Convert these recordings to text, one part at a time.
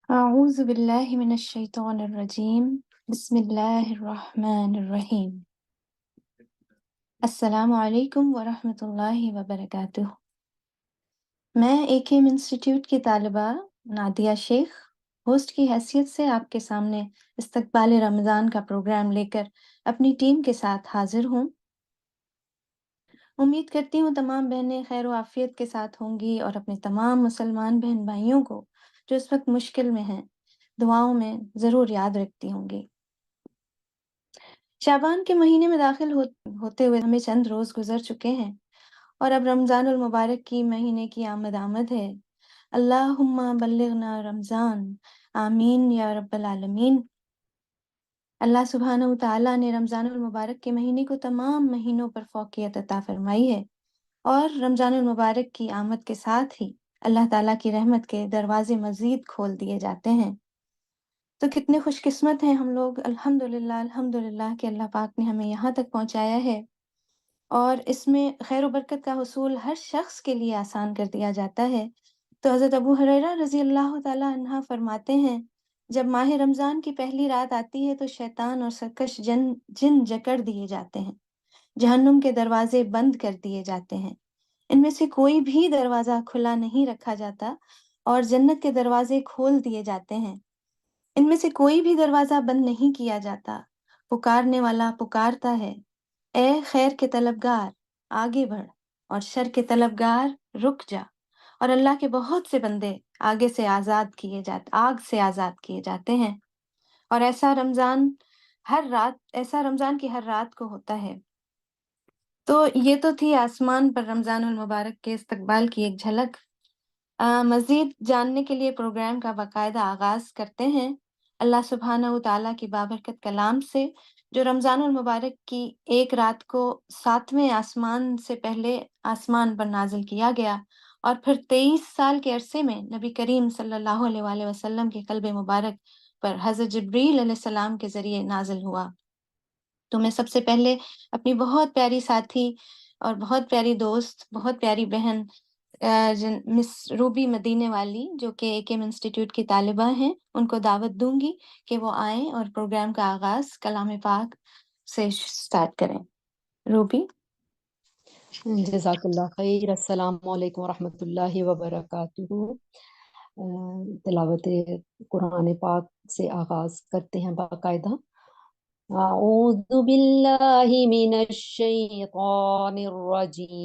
أعوذ بالله من الشيطان الرجيم بسم الله الرحمن الرحیم السلام علیکم ورحمۃ اللہ وبرکاتہ۔ میں اے کے ایم انسٹیٹیوٹ کی طالبہ نادیہ شیخ ہوسٹ کی حیثیت سے آپ کے سامنے استقبال رمضان کا پروگرام لے کر اپنی ٹیم کے ساتھ حاضر ہوں۔ امید کرتی ہوں تمام بہنیں خیر و عافیت کے ساتھ ہوں گی اور اپنے تمام مسلمان بہن بھائیوں کو جو اس وقت مشکل میں ہیں دعاؤں میں ضرور یاد رکھتی ہوں گی۔ شعبان کے مہینے میں داخل ہوتے ہوئے ہمیں چند روز گزر چکے ہیں اور اب رمضان المبارک کی مہینے کی آمد ہے۔ اللہم بلغنا رمضان، آمین یا رب العالمین۔ اللہ سبحانہ وتعالیٰ نے رمضان المبارک کے مہینے کو تمام مہینوں پر فوقیت عطا فرمائی ہے اور رمضان المبارک کی آمد کے ساتھ ہی اللہ تعالیٰ کی رحمت کے دروازے مزید کھول دیے جاتے ہیں۔ تو کتنے خوش قسمت ہیں ہم لوگ، الحمدللہ کہ اللہ پاک نے ہمیں یہاں تک پہنچایا ہے اور اس میں خیر و برکت کا حصول ہر شخص کے لیے آسان کر دیا جاتا ہے۔ تو حضرت ابو ہریرہ رضی اللہ تعالیٰ عنہ فرماتے ہیں، جب ماہ رمضان کی پہلی رات آتی ہے تو شیطان اور سرکش جن جکڑ دیے جاتے ہیں، جہنم کے دروازے بند کر دیے جاتے ہیں، ان میں سے کوئی بھی دروازہ کھلا نہیں رکھا جاتا اور جنت کے دروازے کھول دیے جاتے ہیں، ان میں سے کوئی بھی دروازہ بند نہیں کیا جاتا۔ پکارنے والا پکارتا ہے، اے خیر کے طلبگار آگے بڑھ، اور شر کے طلبگار رک جا، اور اللہ کے بہت سے بندے آگ سے آزاد کیے جاتے ہیں۔ اور ایسا رمضان کی ہر رات کو ہوتا ہے۔ تو یہ تو تھی آسمان پر رمضان المبارک کے استقبال کی ایک جھلک۔ مزید جاننے کے لیے پروگرام کا باقاعدہ آغاز کرتے ہیں اللہ سبحانہ وتعالیٰ کی بابرکت کلام سے، جو رمضان المبارک کی ایک رات کو 7ویں آسمان سے پہلے آسمان پر نازل کیا گیا اور پھر 23 سال کے عرصے میں نبی کریم صلی اللہ علیہ وآلہ وسلم کے قلب مبارک پر حضرت جبریل علیہ السلام کے ذریعے نازل ہوا۔ تو میں سب سے پہلے اپنی بہت پیاری ساتھی اور بہت پیاری دوست، بہت پیاری بہن مس روبی مدینے والی، جو کہ اے کے ایم انسٹیٹیوٹ کی طالبہ ہیں، ان کو دعوت دوں گی کہ وہ آئیں اور پروگرام کا آغاز کلام پاک سے سٹارٹ کریں۔ روبی۔ جزاک اللہ خیر۔ السلام علیکم ورحمۃ اللہ وبرکاتہ۔ تلاوت قرآن پاک سے آغاز کرتے ہیں باقاعدہ۔ اعوذ باللہ من الشیطان الرجیم،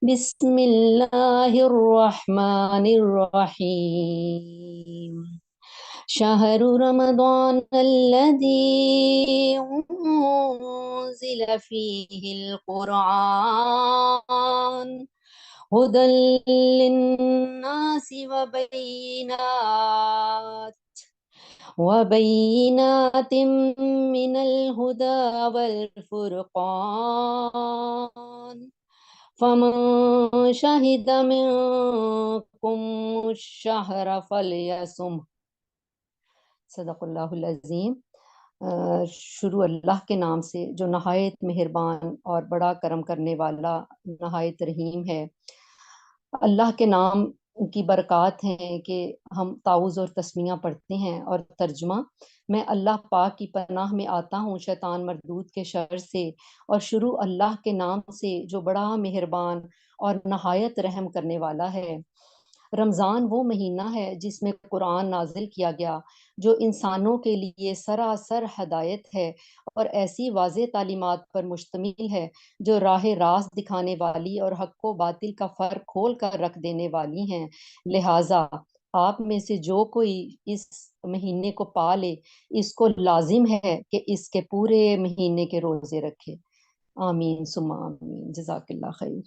بسم اللہ الرحمن الرحیم۔ شہر رمضان الذی انزل فیہ القرآن ہدی للناس وبینات من الہدی والفرقان فمن شہد منکم الشہر فلیصمہ۔ صدق اللہ العظیم۔ شروع اللہ کے نام سے جو نہایت مہربان اور بڑا کرم کرنے والا، نہایت رحیم ہے۔ اللہ کے نام کی برکات ہیں کہ ہم تعوذ اور تسمیہ پڑھتے ہیں، اور ترجمہ، میں اللہ پاک کی پناہ میں آتا ہوں شیطان مردود کے شر سے، اور شروع اللہ کے نام سے جو بڑا مہربان اور نہایت رحم کرنے والا ہے۔ رمضان وہ مہینہ ہے جس میں قرآن نازل کیا گیا، جو انسانوں کے لیے سراسر ہدایت ہے اور ایسی واضح تعلیمات پر مشتمل ہے جو راہ راست دکھانے والی اور حق و باطل کا فرق کھول کر رکھ دینے والی ہیں۔ لہٰذا آپ میں سے جو کوئی اس مہینے کو پا لے، اس کو لازم ہے کہ اس کے پورے مہینے کے روزے رکھے۔ آمین ثم آمین۔ جزاک اللہ خیر۔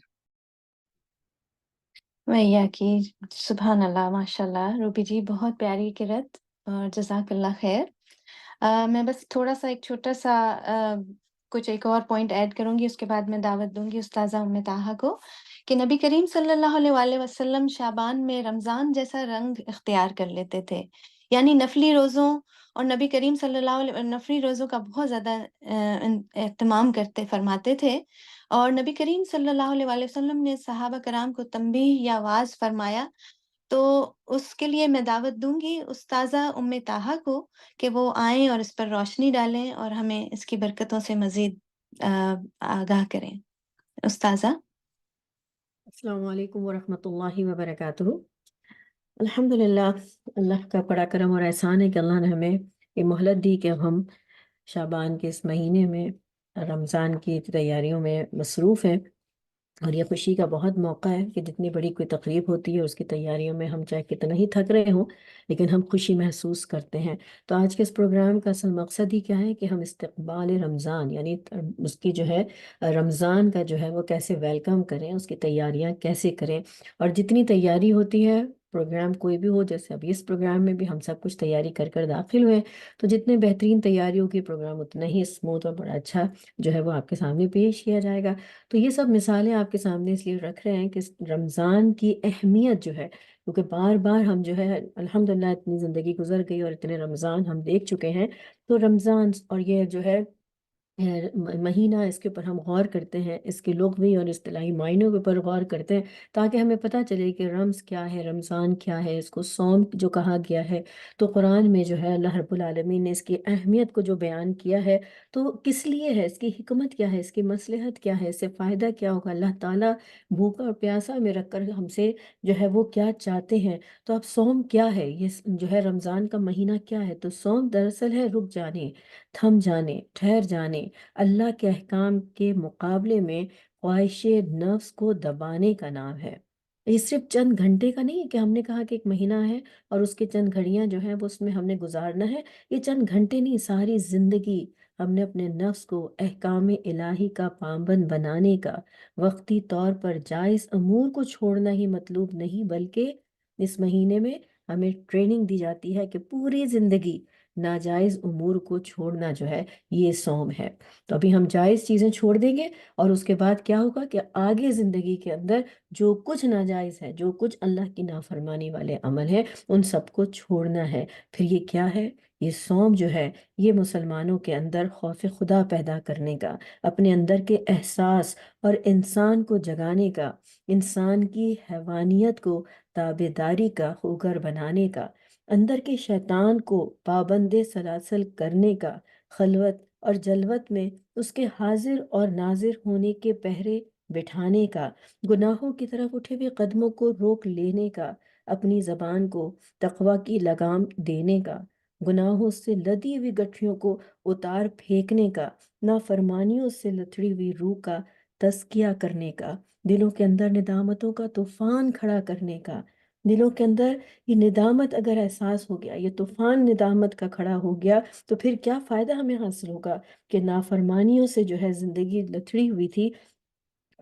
ویا کی سبحان اللہ، ماشاء اللہ روبی جی، بہت پیاری قرأت اور جزاک اللہ خیر۔ میں بس تھوڑا سا ایک چھوٹا سا کچھ ایک اور پوائنٹ ایڈ کروں گی، اس کے بعد میں دعوت دوں گی استاذہ ام طاہا کو، کہ نبی کریم صلی اللہ علیہ وآلہ وسلم شعبان میں رمضان جیسا رنگ اختیار کر لیتے تھے، یعنی نفلی روزوں اور نبی کریم صلی اللہ علیہ نفلی روزوں کا بہت زیادہ اہتمام فرماتے تھے، اور نبی کریم صلی اللہ علیہ وآلہ وسلم نے صحابہ کرام کو تنبیہ یا واعظ فرمایا تو اس کے لیے میں دعوت دوں گی استاذہ طاہا کو کہ وہ آئیں اور اس پر روشنی ڈالیں اور ہمیں اس کی برکتوں سے مزید آگاہ کریں۔ استاذہ۔ السلام علیکم ورحمۃ اللہ وبرکاتہ۔ الحمد للہ، اللہ کا بڑا کرم اور احسان ہے کہ اللہ نے ہمیں یہ مہلت دی کہ اب ہم شعبان کے اس مہینے میں رمضان کی تیاریوں میں مصروف ہیں، اور یہ خوشی کا بہت موقع ہے کہ جتنی بڑی کوئی تقریب ہوتی ہے اس کی تیاریوں میں ہم چاہے کتنا ہی تھک رہے ہوں لیکن ہم خوشی محسوس کرتے ہیں۔ تو آج کے اس پروگرام کا اصل مقصد ہی کیا ہے کہ ہم استقبال رمضان، یعنی اس کی جو ہے رمضان کا جو ہے وہ کیسے ویلکم کریں، اس کی تیاریاں کیسے کریں، اور جتنی تیاری ہوتی ہے پروگرام کوئی بھی ہو، جیسے ابھی اس پروگرام میں بھی ہم سب کچھ تیاری کر کر داخل ہوئے، تو جتنے بہترین تیاریوں کی پروگرام اتنا ہی اسموتھ اور بڑا اچھا جو ہے وہ آپ کے سامنے پیش کیا جائے گا۔ تو یہ سب مثالیں آپ کے سامنے اس لیے رکھ رہے ہیں کہ رمضان کی اہمیت جو ہے، کیونکہ بار بار ہم جو ہے الحمدللہ اتنی زندگی گزر گئی اور اتنے رمضان ہم دیکھ چکے ہیں، تو رمضان اور یہ جو ہے مہینہ، اس کے اوپر ہم غور کرتے ہیں، اس کے لغوی اور اصطلاحی معنوں کے اوپر غور کرتے ہیں تاکہ ہمیں پتہ چلے کہ رمض کیا ہے، رمضان کیا ہے، اس کو صوم جو کہا گیا ہے۔ تو قرآن میں جو ہے اللہ رب العالمین نے اس کی اہمیت کو جو بیان کیا ہے تو کس لیے ہے، اس کی حکمت کیا ہے، اس کی مصلحت کیا ہے، اس سے فائدہ کیا ہوگا، اللہ تعالیٰ بھوکا اور پیاسا میں رکھ کر ہم سے جو ہے وہ کیا چاہتے ہیں۔ تو اب صوم کیا ہے، یہ جو ہے رمضان کا مہینہ کیا ہے، تو صوم دراصل ہے رک جانے، تھم جانے، ٹھہر جانے، اللہ کے احکام کے مقابلے میں خواہش نفس کو دبانے کا نام ہے۔ یہ صرف چند گھنٹے کا نہیں ہے کہ ہم نے کہا کہ ایک مہینہ ہے اور اس کے چند گھڑیاں جو ہیں وہ اس میں ہم نے گزارنا ہے، یہ چند گھنٹے نہیں، ساری زندگی ہم نے اپنے نفس کو احکام الہی کا پابند بنانے کا، وقتی طور پر جائز امور کو چھوڑنا ہی مطلوب نہیں، بلکہ اس مہینے میں ہمیں ٹریننگ دی جاتی ہے کہ پوری زندگی ناجائز امور کو چھوڑنا جو ہے یہ صوم ہے۔ تو ابھی ہم جائز چیزیں چھوڑ دیں گے اور اس کے بعد کیا ہوگا کہ آگے زندگی کے اندر جو کچھ ناجائز ہے، جو کچھ اللہ کی نافرمانی والے عمل ہیں، ان سب کو چھوڑنا ہے۔ پھر یہ کیا ہے، یہ صوم جو ہے یہ مسلمانوں کے اندر خوف خدا پیدا کرنے کا، اپنے اندر کے احساس اور انسان کو جگانے کا، انسان کی حیوانیت کو تابع داری کا خوگر بنانے کا، اندر کے شیطان کو پابند سلاسل کرنے کا، خلوت اور جلوت میں اس کے حاضر اور ناظر ہونے کے پہرے بٹھانے کا، گناہوں کی طرف اٹھے ہوئے قدموں کو روک لینے کا، اپنی زبان کو تقوی کی لگام دینے کا، گناہوں سے لدی ہوئی گٹھیوں کو اتار پھینکنے کا، نافرمانیوں سے لتڑی ہوئی روح کا تزکیہ کرنے کا، دلوں کے اندر ندامتوں کا طوفان کھڑا کرنے کا۔ دلوں کے اندر یہ ندامت اگر احساس ہو گیا، یہ طوفان ندامت کا کھڑا ہو گیا، تو پھر کیا فائدہ ہمیں حاصل ہوگا کہ نافرمانیوں سے جو ہے زندگی لتڑی ہوئی تھی،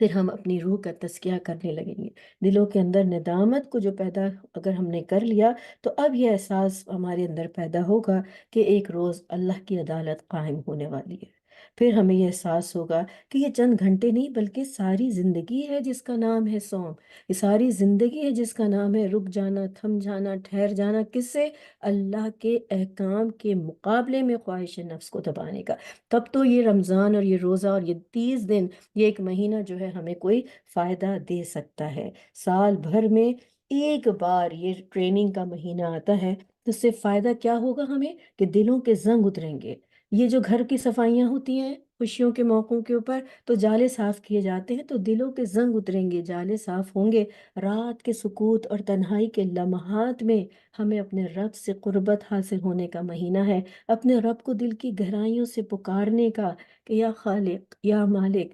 پھر ہم اپنی روح کا تزکیہ کرنے لگیں گے۔ دلوں کے اندر ندامت کو جو پیدا اگر ہم نے کر لیا تو اب یہ احساس ہمارے اندر پیدا ہوگا کہ ایک روز اللہ کی عدالت قائم ہونے والی ہے۔ پھر ہمیں یہ احساس ہوگا کہ یہ چند گھنٹے نہیں بلکہ ساری زندگی ہے جس کا نام ہے صوم، یہ ساری زندگی ہے جس کا نام ہے رک جانا، تھم جانا، ٹھہر جانا، کس سے؟ اللہ کے احکام کے مقابلے میں خواہش نفس کو دبانے کا۔ تب تو یہ رمضان اور یہ روزہ اور یہ 30 دن، یہ ایک مہینہ جو ہے ہمیں کوئی فائدہ دے سکتا ہے۔ سال بھر میں ایک بار یہ ٹریننگ کا مہینہ آتا ہے، تو اس سے فائدہ کیا ہوگا ہمیں کہ دلوں کے زنگ اتریں گے۔ یہ جو گھر کی صفائیاں ہوتی ہیں خوشیوں کے موقعوں کے اوپر، تو جالے صاف کیے جاتے ہیں تو دلوں کے زنگ اتریں گے، جالے صاف ہوں گے۔ رات کے سکوت اور تنہائی کے لمحات میں ہمیں اپنے رب سے قربت حاصل ہونے کا مہینہ ہے، اپنے رب کو دل کی گہرائیوں سے پکارنے کا کہ یا خالق، یا مالک،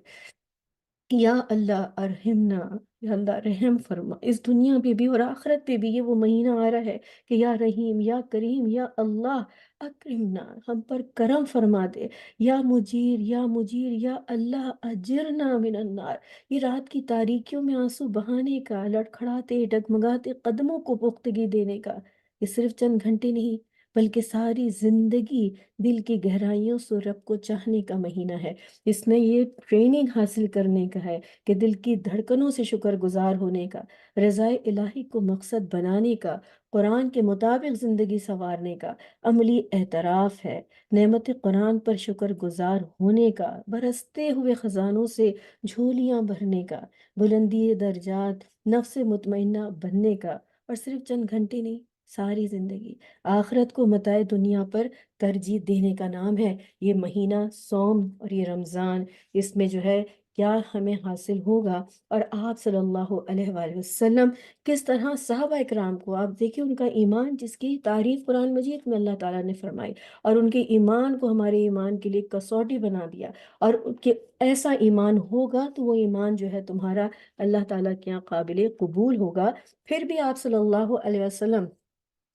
یا اللہ ارحمنا، یا اللہ رحم فرما۔ اس دنیا پہ بھی اور آخرت پہ بھی یہ وہ مہینہ آ رہا ہے کہ یا رحیم، یا کریم، یا اللہ اکرمنا، ہم پر کرم فرما دے، یا مجیر، یا مجیر، یا اللہ اجرنا من النار۔ یہ رات کی تاریکیوں میں آنسو بہانے کا، لڑکھڑاتے ڈگمگاتے قدموں کو پختگی دینے کا، یہ صرف چند گھنٹے نہیں بلکہ ساری زندگی دل کی گہرائیوں سے رب کو چاہنے کا مہینہ ہے۔ اس میں یہ ٹریننگ حاصل کرنے کا ہے کہ دل کی دھڑکنوں سے شکر گزار ہونے کا، رضا الہی کو مقصد بنانے کا، قرآن کے مطابق زندگی سنوارنے کا، عملی اعتراف ہے، نعمت قرآن پر شکر گزار ہونے کا، برستے ہوئے خزانوں سے جھولیاں بھرنے کا، بلندی درجات، نفس مطمئنہ بننے کا، اور صرف چند گھنٹے نہیں، ساری زندگی آخرت کو متاع دنیا پر ترجیح دینے کا نام ہے یہ مہینہ صوم اور یہ رمضان۔ اس میں جو ہے کیا ہمیں حاصل ہوگا، اور آپ صلی اللہ علیہ وآلہ وسلم کس طرح صحابہ اکرام کو، آپ دیکھیں ان کا ایمان جس کی تعریف قرآن مجید میں اللہ تعالیٰ نے فرمائی، اور ان کے ایمان کو ہمارے ایمان کے لیے کسوٹی بنا دیا، اور کہ ایسا ایمان ہوگا تو وہ ایمان جو ہے تمہارا اللہ تعالیٰ کے یہاں قابل قبول ہوگا۔ پھر بھی آپ صلی اللہ علیہ وسلم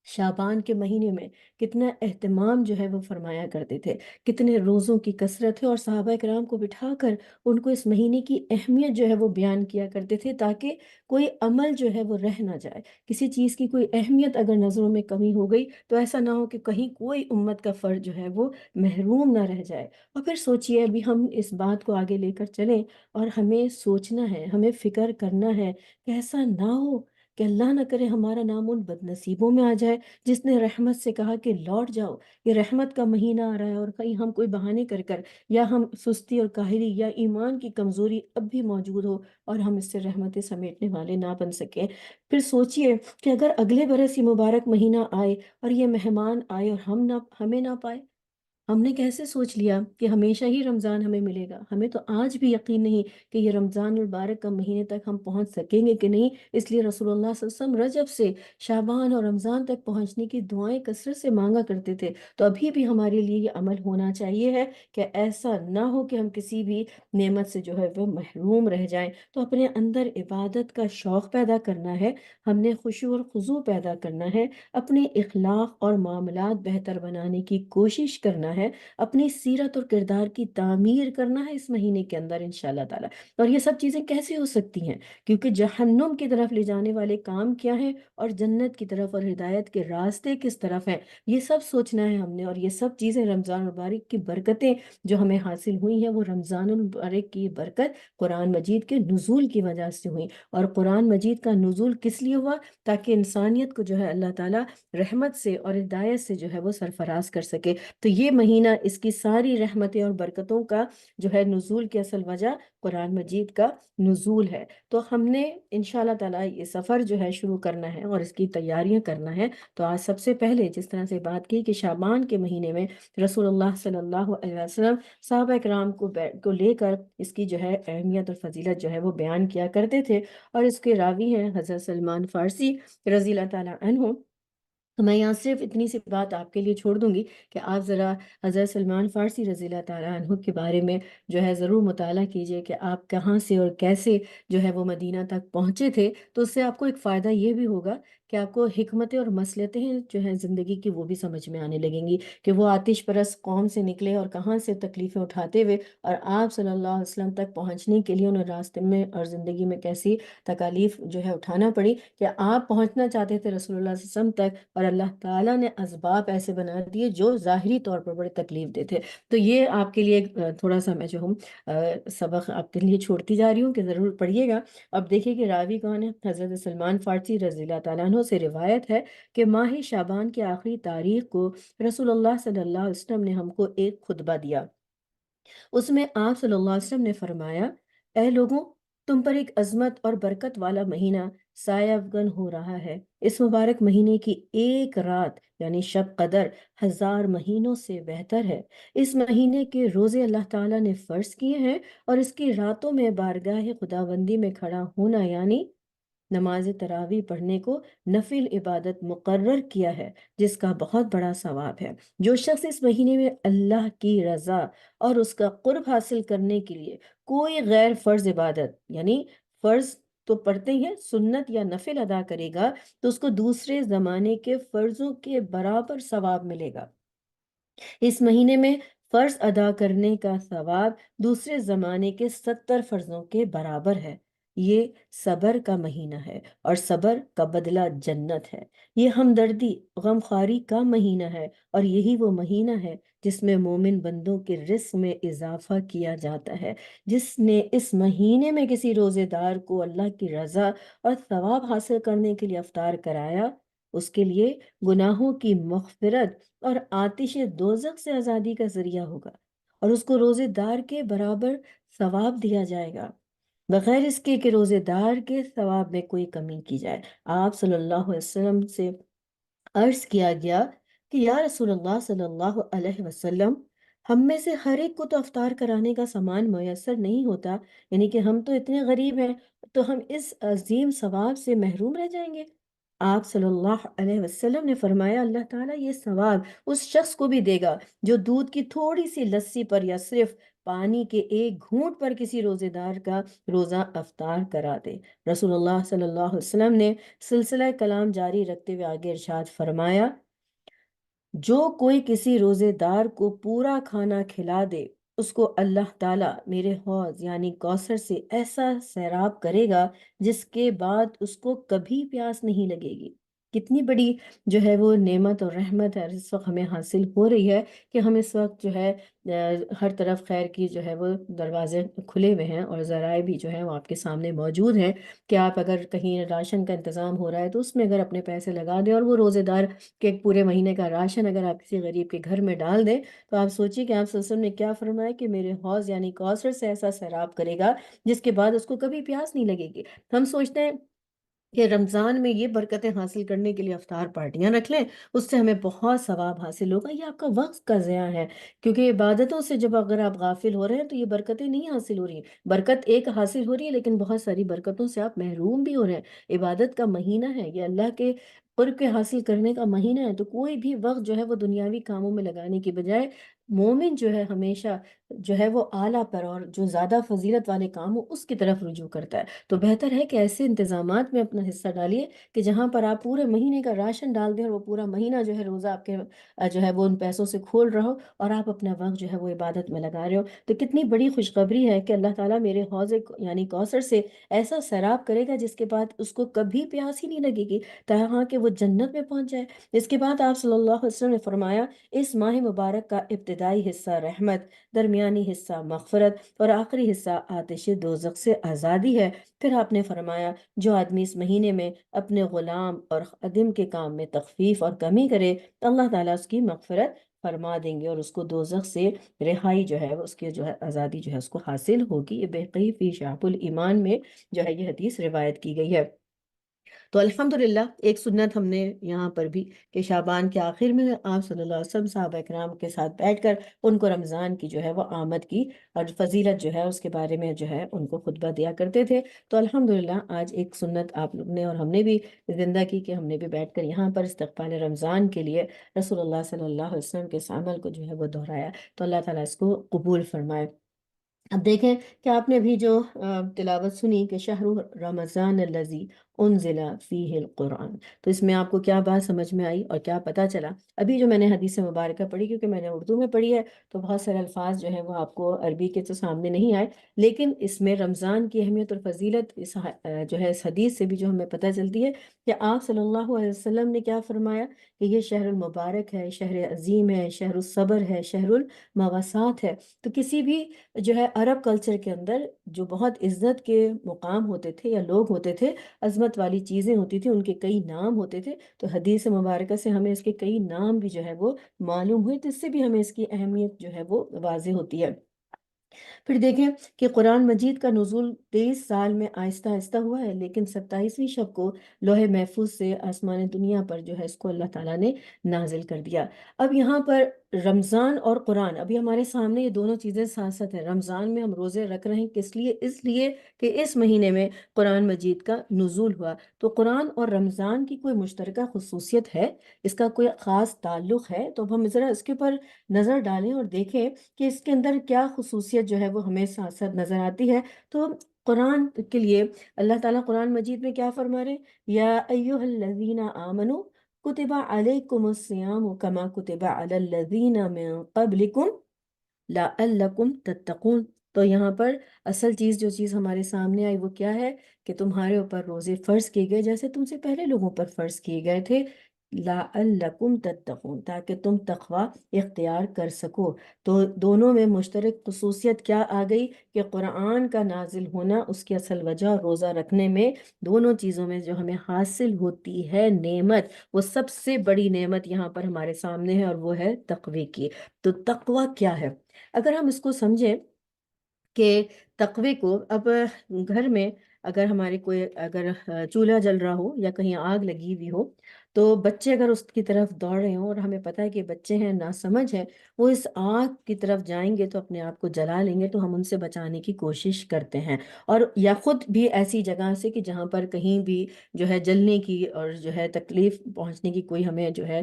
شعبان کے مہینے میں کتنا اہتمام جو ہے وہ فرمایا کرتے تھے، کتنے روزوں کی کثرت ہے، اور صحابہ کرام کو بٹھا کر ان کو اس مہینے کی اہمیت جو ہے وہ بیان کیا کرتے تھے، تاکہ کوئی عمل جو ہے وہ رہ نہ جائے، کسی چیز کی کوئی اہمیت اگر نظروں میں کمی ہو گئی تو ایسا نہ ہو کہ کہیں کوئی امت کا فرد جو ہے وہ محروم نہ رہ جائے۔ اور پھر سوچئے ابھی ہم اس بات کو آگے لے کر چلیں، اور ہمیں سوچنا ہے، ہمیں فکر کرنا ہے کہ ایسا نہ ہو کہ اللہ نہ کرے ہمارا نام ان بد نصیبوں میں آ جائے جس نے رحمت سے کہا کہ لوٹ جاؤ، یہ رحمت کا مہینہ آ رہا ہے، اور کہیں ہم کوئی بہانے کر کر، یا ہم سستی اور کاہلی یا ایمان کی کمزوری اب بھی موجود ہو اور ہم اس سے رحمتیں سمیٹنے والے نہ بن سکیں۔ پھر سوچئے کہ اگر اگلے برس یہ مبارک مہینہ آئے اور یہ مہمان آئے اور ہمیں نہ پائے، ہم نے کیسے سوچ لیا کہ ہمیشہ ہی رمضان ہمیں ملے گا؟ ہمیں تو آج بھی یقین نہیں کہ یہ رمضان المبارک کا مہینے تک ہم پہنچ سکیں گے کہ نہیں۔ اس لیے رسول اللہ صلی اللہ علیہ وسلم رجب سے شعبان اور رمضان تک پہنچنے کی دعائیں کثرت سے مانگا کرتے تھے۔ تو ابھی بھی ہمارے لیے یہ عمل ہونا چاہیے ہے کہ ایسا نہ ہو کہ ہم کسی بھی نعمت سے جو ہے وہ محروم رہ جائیں۔ تو اپنے اندر عبادت کا شوق پیدا کرنا ہے، ہم نے خشوع اور خضوع پیدا کرنا ہے، اپنے اخلاق اور معاملات بہتر بنانے کی کوشش کرنا ہے، اپنی سیرت اور کردار کی تعمیر کرنا ہے اس مہینے کے اندر انشاءاللہ تعالی۔ اور یہ سب چیزیں کیسے ہو سکتی ہیں؟ کیونکہ جہنم کی طرف لے جانے والے کام کیا ہیں اور جنت کی طرف اور ہدایت کے راستے کس طرف ہیں، یہ سب سوچنا ہے ہم نے۔ اور یہ سب چیزیں رمضان المبارک کی برکتیں جو ہمیں حاصل ہوئی ہیں، وہ رمضان المبارک کی برکت قرآن مجید کے نزول کی وجہ سے ہوئی۔ اور قرآن مجید کا نزول کس لیے ہوا؟ تاکہ انسانیت کو جو ہے اللہ تعالیٰ رحمت سے اور ہدایت سے جو ہے وہ سرفراز کر سکے۔ تو یہ مہینہ اس کی ساری رحمتیں اور برکتوں کا جو ہے نزول کی اصل وجہ قرآن مجید کا نزول ہے۔ تو ہم نے انشاءاللہ تعالیٰ یہ سفر جو ہے شروع کرنا ہے اور اس کی تیاریاں کرنا ہے۔ تو آج سب سے پہلے جس طرح سے بات کی کہ شعبان کے مہینے میں رسول اللہ صلی اللہ علیہ وسلم صحابہ کرام کو لے کر اس کی جو ہے اہمیت اور فضیلت جو ہے وہ بیان کیا کرتے تھے، اور اس کے راوی ہیں حضرت سلمان فارسی رضی اللہ تعالیٰ عنہ۔ تو میں یہاں صرف اتنی سی بات آپ کے لیے چھوڑ دوں گی کہ آپ ذرا حضرت سلمان فارسی رضی اللہ تعالیٰ عنہ کے بارے میں جو ہے ضرور مطالعہ کیجئے کہ آپ کہاں سے اور کیسے جو ہے وہ مدینہ تک پہنچے تھے۔ تو اس سے آپ کو ایک فائدہ یہ بھی ہوگا کہ آپ کو حکمتیں اور مصلحتیں جو ہیں زندگی کی وہ بھی سمجھ میں آنے لگیں گی کہ وہ آتش پرست قوم سے نکلے اور کہاں سے تکلیفیں اٹھاتے ہوئے، اور آپ صلی اللہ علیہ وسلم تک پہنچنے کے لیے انہیں راستے میں اور زندگی میں کیسی تکالیف جو ہے اٹھانا پڑی کہ آپ پہنچنا چاہتے تھے رسول اللہ صلی اللہ علیہ وسلم تک، اور اللہ تعالیٰ نے اسباب ایسے بنا دیے جو ظاہری طور پر بڑے تکلیف دیتے۔ تو یہ آپ کے لیے تھوڑا سا میں جو ہوں سبق آپ کے لیے چھوڑتی جا رہی ہوں کہ ضرور پڑھیے گا۔ اب دیکھیے کہ راوی کون ہے۔ حضرت سلمان فارسی رضی اللہ تعالیٰ عنہ سے روایت ہے کہ ماہ شعبان کے آخری تاریخ کو رسول اللہ صلی اللہ علیہ وسلم نے ہم کو ایک خطبہ دیا۔ اس میں آپ صلی اللہ علیہ وسلم نے فرمایا، اے لوگوں، تم پر ایک عظمت اور برکت والا مہینہ سایہ افغن ہو رہا ہے۔ اس مبارک مہینے کی ایک رات یعنی شب قدر 1000 مہینوں سے بہتر ہے۔ اس مہینے کے روزے اللہ تعالیٰ نے فرض کیے ہیں، اور اس کی راتوں میں بارگاہ خداوندی میں کھڑا ہونا یعنی نماز تراویح پڑھنے کو نفل عبادت مقرر کیا ہے، جس کا بہت بڑا ثواب ہے۔ جو شخص اس مہینے میں اللہ کی رضا اور اس کا قرب حاصل کرنے کے لیے کوئی غیر فرض عبادت یعنی فرض تو پڑھتے ہیں، سنت یا نفل ادا کرے گا تو اس کو دوسرے زمانے کے فرضوں کے برابر ثواب ملے گا۔ اس مہینے میں فرض ادا کرنے کا ثواب دوسرے زمانے کے 70 فرضوں کے برابر ہے۔ یہ صبر کا مہینہ ہے، اور صبر کا بدلہ جنت ہے۔ یہ ہمدردی غمخواری کا مہینہ ہے، اور یہی وہ مہینہ ہے جس میں مومن بندوں کے رزق میں اضافہ کیا جاتا ہے۔ جس نے اس مہینے میں کسی روزے دار کو اللہ کی رضا اور ثواب حاصل کرنے کے لیے افطار کرایا، اس کے لیے گناہوں کی مغفرت اور آتش دوزخ سے آزادی کا ذریعہ ہوگا، اور اس کو روزے دار کے برابر ثواب دیا جائے گا۔ بغیر اس کے کہ روزے دار کے ثواب میں کوئی کمی کی جائے۔ آپ صلی اللہ علیہ وسلم سے عرض کیا گیا کہ یا رسول اللہ صلی اللہ علیہ وسلم، ہم میں سے ہر ایک کو تو افطار کرانے کا سامان میسر نہیں ہوتا، یعنی کہ ہم تو اتنے غریب ہیں، تو ہم اس عظیم ثواب سے محروم رہ جائیں گے۔ آپ صلی اللہ علیہ وسلم نے فرمایا اللہ تعالیٰ یہ ثواب اس شخص کو بھی دے گا جو دودھ کی تھوڑی سی لسی پر یا صرف پانی کے ایک گھونٹ پر کسی روزے دار کا روزہ افطار کرا دے۔ رسول اللہ صلی اللہ علیہ وسلم نے سلسلہ کلام جاری رکھتے ہوئے آگے ارشاد فرمایا، جو کوئی کسی روزے دار کو پورا کھانا کھلا دے اس کو اللہ تعالیٰ میرے حوض یعنی کوثر سے ایسا سیراب کرے گا جس کے بعد اس کو کبھی پیاس نہیں لگے گی۔ کتنی بڑی جو ہے وہ نعمت اور رحمت ہے اس وقت ہمیں حاصل ہو رہی ہے کہ ہم اس وقت جو ہے ہر طرف خیر کی جو ہے وہ دروازے کھلے ہوئے ہیں اور ذرائع بھی جو ہے وہ آپ کے سامنے موجود ہیں کہ آپ اگر کہیں راشن کا انتظام ہو رہا ہے تو اس میں اگر اپنے پیسے لگا دیں اور وہ روزے دار کہ ایک پورے مہینے کا راشن اگر آپ کسی غریب کے گھر میں ڈال دیں تو آپ سوچیے کہ آپ صلی اللہ علیہ وسلم نے کیا فرمایا کہ میرے حوض یعنی کوثر سے ایسا سیراب کرے گا جس کے بعد اس کو کبھی پیاس نہیں لگے گی۔ ہم سوچتے ہیں کہ رمضان میں یہ برکتیں حاصل کرنے کے لیے افطار پارٹیاں رکھ لیں، اس سے ہمیں بہت ثواب حاصل ہوگا۔ یہ آپ کا وقت کا ضیاع ہے، کیونکہ عبادتوں سے جب اگر آپ غافل ہو رہے ہیں تو یہ برکتیں نہیں حاصل ہو رہی ہیں۔ برکت ایک حاصل ہو رہی ہے لیکن بہت ساری برکتوں سے آپ محروم بھی ہو رہے ہیں۔ عبادت کا مہینہ ہے، یہ اللہ کے قرب کے حاصل کرنے کا مہینہ ہے، تو کوئی بھی وقت جو ہے وہ دنیاوی کاموں میں لگانے کی بجائے مومن جو ہے ہمیشہ جو ہے وہ اعلیٰ پر اور جو زیادہ فضیلت والے کام ہو اس کی طرف رجوع کرتا ہے۔ تو بہتر ہے کہ ایسے انتظامات میں اپنا حصہ ڈالیے کہ جہاں پر آپ پورے مہینے کا راشن ڈال دیں اور وہ پورا مہینہ جو ہے روزہ آپ کے جو ہے وہ ان پیسوں سے کھول رہا ہو اور آپ اپنا وقت جو ہے وہ عبادت میں لگا رہے ہو۔ تو کتنی بڑی خوشخبری ہے کہ اللہ تعالیٰ میرے حوض یعنی کوثر سے ایسا سیراب کرے گا جس کے بعد اس کو کبھی پیاس ہی نہیں لگے گی، تاہاں کہ وہ جنت میں پہنچ جائے۔ اس کے بعد آپ صلی اللہ علیہ وسلم نے فرمایا اس ماہ مبارک کا ابتدائی حصہ رحمت، درمیانی حصہ مغفرت اور آخری حصہ آتش دوزخ سے آزادی ہے۔ پھر آپ نے فرمایا جو آدمی اس مہینے میں اپنے غلام اور خادم کے کام میں تخفیف اور کمی کرے اللہ تعالیٰ اس کی مغفرت فرما دیں گے اور اس کو دوزخ سے رہائی جو ہے اس کی جو ہے آزادی جو ہے اس کو حاصل ہوگی۔ یہ بحقی فی شعب الایمان میں جو ہے یہ حدیث روایت کی گئی ہے۔ تو الحمدللہ ایک سنت ہم نے یہاں پر بھی کہ شعبان کے آخر میں آپ صلی اللہ علیہ وسلم صحابہ اکرام کے ساتھ بیٹھ کر ان کو رمضان کی جو ہے وہ آمد کی اور فضیلت جو ہے اس کے بارے میں جو ہے ان کو خطبہ دیا کرتے تھے۔ تو الحمدللہ آج ایک سنت آپ لوگ نے اور ہم نے بھی زندہ کی کہ ہم نے بھی بیٹھ کر یہاں پر استقبال رمضان کے لیے رسول اللہ صلی اللہ علیہ وسلم کے اس عمل کو جو ہے وہ دہرایا۔ تو اللہ تعالیٰ اس کو قبول فرمائے۔ اب دیکھیں کہ آپ نے بھی جو تلاوت سنی کہ شہر رمضان الذی انزل فیہ القرآن، تو اس میں آپ کو کیا بات سمجھ میں آئی اور کیا پتہ چلا؟ ابھی جو میں نے حدیث مبارکہ پڑھی کیونکہ میں نے اردو میں پڑھی ہے تو بہت سارے الفاظ جو ہیں وہ آپ کو عربی کے تو سامنے نہیں آئے، لیکن اس میں رمضان کی اہمیت اور فضیلت جو ہے اس حدیث سے بھی جو ہمیں پتہ چلتی ہے کہ آپ صلی اللہ علیہ وسلم نے کیا فرمایا کہ یہ شہر المبارک ہے، شہر عظیم ہے، شہر الصبر ہے، شہر المواسات ہے۔ تو کسی بھی جو ہے عرب کلچر کے اندر جو بہت عزت کے مقام ہوتے تھے یا لوگ ہوتے تھے، عظمت والی چیزیں ہوتی تھیں، ان کے کئی نام ہوتے تھے، تو حدیث مبارکہ سے ہمیں اس کے کئی نام بھی جو ہے وہ معلوم ہوئے، تو اس سے بھی ہمیں اس کی اہمیت جو ہے وہ واضح ہوتی ہے۔ پھر دیکھیں کہ قرآن مجید کا نزول 23 سال میں آہستہ آہستہ ہوا ہے، لیکن 27ویں شب کو لوح محفوظ سے آسمان دنیا پر جو ہے اس کو اللہ تعالیٰ نے نازل کر دیا۔ اب یہاں پر رمضان اور قرآن ابھی ہمارے سامنے یہ دونوں چیزیں ساتھ ساتھ ہیں۔ رمضان میں ہم روزے رکھ رہے ہیں کس لیے؟ اس لیے کہ اس مہینے میں قرآن مجید کا نزول ہوا۔ تو قرآن اور رمضان کی کوئی مشترکہ خصوصیت ہے، اس کا کوئی خاص تعلق ہے؟ تو اب ہم ذرا اس کے اوپر نظر ڈالیں اور دیکھیں کہ اس کے اندر کیا خصوصیت جو ہے وہ ہمیں ساتھ ساتھ نظر آتی ہے۔ تو قرآن کے لیے اللہ تعالیٰ قرآن مجید میں کیا فرما رہے ہیں؟ یا ایہا الذین آمنوا کتب علیکم الصیام کما کتب علی الذین من قبلکم لعلکم تتقون۔ تو یہاں پر اصل چیز جو چیز ہمارے سامنے آئی وہ کیا ہے کہ تمہارے اوپر روزے فرض کیے گئے جیسے تم سے پہلے لوگوں پر فرض کیے گئے تھے، لعلکم تتقون، تاکہ تم تقوی اختیار کر سکو۔ تو دونوں میں مشترک خصوصیت کیا آ گئی کہ قرآن کا نازل ہونا اس کی اصل وجہ روزہ رکھنے میں دونوں چیزوں میں جو ہمیں حاصل ہوتی ہے نعمت، وہ سب سے بڑی نعمت یہاں پر ہمارے سامنے ہے اور وہ ہے تقوی کی۔ تو تقوی کیا ہے؟ اگر ہم اس کو سمجھیں کہ تقوی کو اب گھر میں اگر ہمارے کوئی اگر چولہا جل رہا ہو یا کہیں آگ لگی ہوئی ہو تو بچے اگر اس کی طرف دوڑ رہے ہوں اور ہمیں پتہ ہے کہ بچے ہیں ناسمجھ ہیں، وہ اس آگ کی طرف جائیں گے تو اپنے آپ کو جلا لیں گے، تو ہم ان سے بچانے کی کوشش کرتے ہیں، اور یا خود بھی ایسی جگہ سے کہ جہاں پر کہیں بھی جو ہے جلنے کی اور جو ہے تکلیف پہنچنے کی کوئی ہمیں جو ہے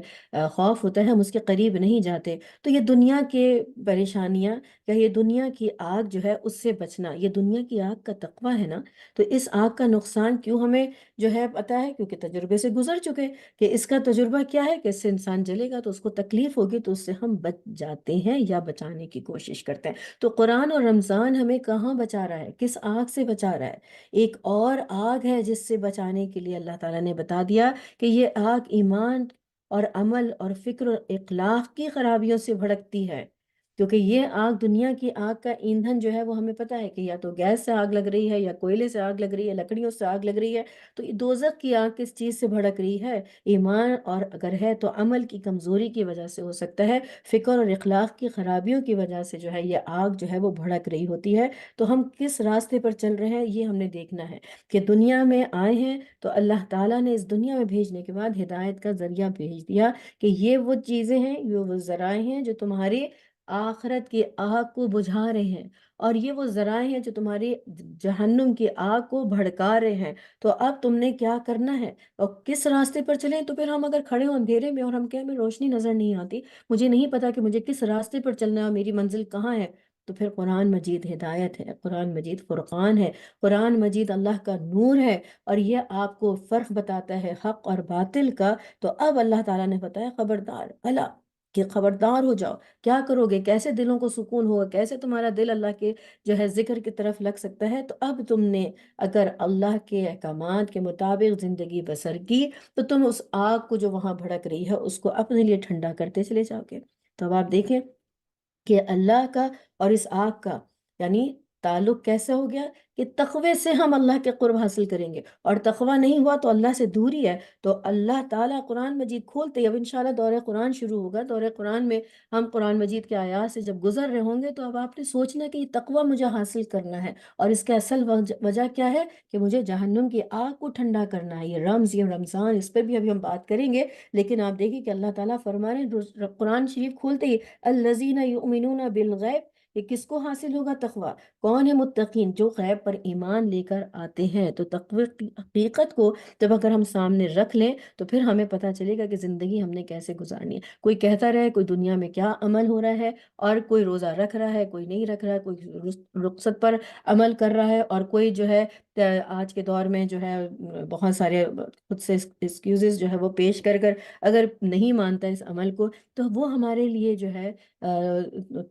خوف ہوتا ہے، ہم اس کے قریب نہیں جاتے۔ تو یہ دنیا کے پریشانیاں یا یہ دنیا کی آگ جو ہے اس سے بچنا، یہ دنیا کی آگ کا تقوی ہے نا۔ تو اس آگ کا نقصان کیوں ہمیں جو ہے پتہ ہے، کیونکہ تجربے سے گزر چکے کہ اس کا تجربہ کیا ہے کہ اس سے انسان جلے گا تو اس کو تکلیف ہوگی، تو اس سے ہم بچ جاتے ہیں یا بچانے کی کوشش کرتے ہیں۔ تو قرآن اور رمضان ہمیں کہاں بچا رہا ہے، کس آگ سے بچا رہا ہے؟ ایک اور آگ ہے جس سے بچانے کے لیے اللہ تعالیٰ نے بتا دیا کہ یہ آگ ایمان اور عمل اور فکر اور اخلاق کی خرابیوں سے بھڑکتی ہے، کیونکہ یہ آگ دنیا کی آگ کا ایندھن جو ہے وہ ہمیں پتہ ہے کہ یا تو گیس سے آگ لگ رہی ہے، یا کوئلے سے آگ لگ رہی ہے، لکڑیوں سے آگ لگ رہی ہے۔ تو یہ دوزخ کی آگ کس چیز سے بھڑک رہی ہے؟ ایمان اور اگر ہے تو عمل کی کمزوری کی وجہ سے ہو سکتا ہے، فکر اور اخلاق کی خرابیوں کی وجہ سے جو ہے یہ آگ جو ہے وہ بھڑک رہی ہوتی ہے۔ تو ہم کس راستے پر چل رہے ہیں یہ ہم نے دیکھنا ہے کہ دنیا میں آئے ہیں تو اللہ تعالیٰ نے اس دنیا میں بھیجنے کے بعد ہدایت کا ذریعہ بھیج دیا کہ یہ وہ چیزیں ہیں، یہ وہ ذرائع ہیں جو تمہاری آخرت کی آگ کو بجھا رہے ہیں، اور یہ وہ ذرائع ہیں جو تمہاری جہنم کی آگ کو بھڑکا رہے ہیں۔ تو اب تم نے کیا کرنا ہے اور کس راستے پر چلیں؟ تو پھر ہم اگر کھڑے ہوں اندھیرے میں اور ہم کہیں ہمیں روشنی نظر نہیں آتی، مجھے نہیں پتا کہ مجھے کس راستے پر چلنا ہے اور میری منزل کہاں ہے، تو پھر قرآن مجید ہدایت ہے، قرآن مجید فرقان ہے، قرآن مجید اللہ کا نور ہے، اور یہ آپ کو فرق بتاتا ہے حق اور باطل کا۔ تو اب اللہ تعالیٰ نے بتایا خبردار اللہ، کہ خبردار ہو جاؤ، کیا کرو گے، کیسے دلوں کو سکون ہوگا، کیسے تمہارا دل اللہ کے جو ہے ذکر کی طرف لگ سکتا ہے۔ تو اب تم نے اگر اللہ کے احکامات کے مطابق زندگی بسر کی تو تم اس آگ کو جو وہاں بھڑک رہی ہے اس کو اپنے لیے ٹھنڈا کرتے چلے جاؤ گے۔ تو اب آپ دیکھیں کہ اللہ کا اور اس آگ کا یعنی تعلق کیسا ہو گیا کہ تقوی سے ہم اللہ کے قرب حاصل کریں گے، اور تقوی نہیں ہوا تو اللہ سے دوری ہے۔ تو اللہ تعالیٰ قرآن مجید کھولتے ہی اب انشاءاللہ دور قرآن شروع ہوگا، دور قرآن میں ہم قرآن مجید کے آیات سے جب گزر رہے ہوں گے تو اب آپ نے سوچنا کہ یہ تقوی مجھے حاصل کرنا ہے، اور اس کا اصل وجہ کیا ہے کہ مجھے جہنم کی آگ کو ٹھنڈا کرنا ہے۔ یہ رمز، یہ رمضان، اس پہ بھی ابھی ہم بات کریں گے، لیکن آپ دیکھیں کہ اللہ تعالیٰ فرما رہے ہیں قرآن شریف کھولتے ہی الذین یؤمنون بالغیب، یہ کس کو حاصل ہوگا تقوی؟ کون ہے متقین؟ جو غیب پر ایمان لے کر آتے ہیں۔ تو تقوی کی حقیقت کو جب اگر ہم سامنے رکھ لیں تو پھر ہمیں پتہ چلے گا کہ زندگی ہم نے کیسے گزارنی ہے۔ کوئی کہتا رہے کوئی دنیا میں کیا عمل ہو رہا ہے، اور کوئی روزہ رکھ رہا ہے، کوئی نہیں رکھ رہا ہے، کوئی رخصت پر عمل کر رہا ہے، اور کوئی جو ہے آج کے دور میں جو ہے بہت سارے خود سے ایکسکیوزز جو ہے وہ پیش کر کر اگر نہیں مانتا اس عمل کو، تو وہ ہمارے لیے جو ہے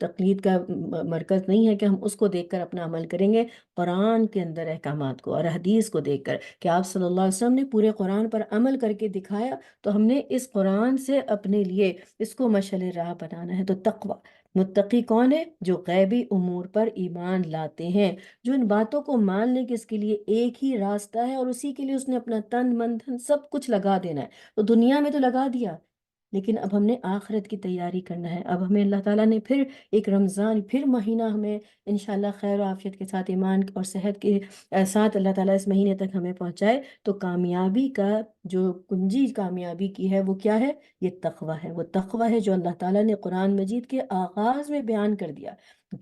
تقلید کا مرکز نہیں ہے کہ ہم اس کو دیکھ کر اپنا عمل کریں گے۔ قرآن کے اندر احکامات کو اور حدیث کو دیکھ کر کہ آپ صلی اللہ علیہ وسلم نے پورے قرآن پر عمل کر کے دکھایا، تو ہم نے اس قرآن سے اپنے لیے اس کو مشعل راہ بنانا ہے۔ تو تقوی، متقی کون ہے؟ جو غیبی امور پر ایمان لاتے ہیں، جو ان باتوں کو مان لے کہ اس کے لیے ایک ہی راستہ ہے اور اسی کے لیے اس نے اپنا تن من دھن سب کچھ لگا دینا ہے۔ تو دنیا میں تو لگا دیا، لیکن اب ہم نے آخرت کی تیاری کرنا ہے۔ اب ہمیں اللہ تعالیٰ نے پھر ایک رمضان، پھر مہینہ ہمیں انشاءاللہ خیر و عافیت کے ساتھ، ایمان اور صحت کے ساتھ اللہ تعالیٰ اس مہینے تک ہمیں پہنچائے۔ تو کامیابی کا جو کنجی کامیابی کی ہے وہ کیا ہے؟ یہ تقوی ہے۔ وہ تقوی ہے جو اللہ تعالیٰ نے قرآن مجید کے آغاز میں بیان کر دیا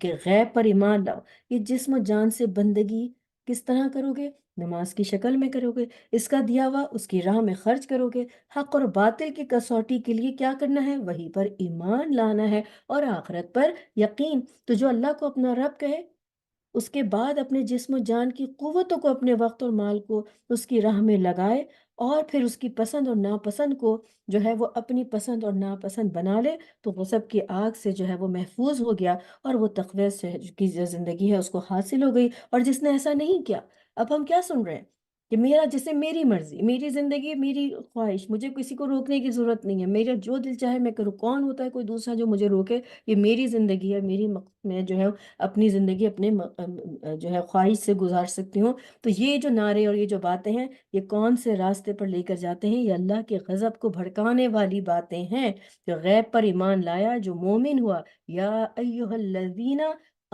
کہ غیب پر ایمان لاؤ۔ یہ جسم و جان سے بندگی کس طرح کرو گے؟ نماز کی شکل میں کرو گے، اس کا دیا ہوا اس کی راہ میں خرچ کرو گے، حق اور باطل کی کسوٹی کے لیے کیا کرنا ہے؟ وہی پر ایمان لانا ہے، اور آخرت پر یقین۔ تو جو اللہ کو اپنا رب کہے، اس کے بعد اپنے جسم و جان کی قوتوں کو، اپنے وقت اور مال کو اس کی راہ میں لگائے، اور پھر اس کی پسند اور ناپسند کو جو ہے وہ اپنی پسند اور ناپسند بنا لے، تو وہ سب کی آگ سے جو ہے وہ محفوظ ہو گیا، اور وہ تقوی سے کی جو زندگی ہے اس کو حاصل ہو گئی۔ اور جس نے ایسا نہیں کیا، اب ہم کیا سن رہے ہیں کہ میرا جسے میری مرضی، میری زندگی، میری خواہش، مجھے کسی کو روکنے کی ضرورت نہیں ہے، میرا جو دل چاہے میں کروں۔ کون ہوتا ہے کوئی دوسرا جو مجھے روکے؟ یہ میری زندگی ہے، میری میں جو ہے اپنی زندگی اپنے جو ہے خواہش سے گزار سکتی ہوں۔ تو یہ جو نعرے اور یہ جو باتیں ہیں، یہ کون سے راستے پر لے کر جاتے ہیں؟ یہ اللہ کے غضب کو بھڑکانے والی باتیں ہیں۔ جو غیب پر ایمان لایا، جو مومن ہوا، یا ایھا الذین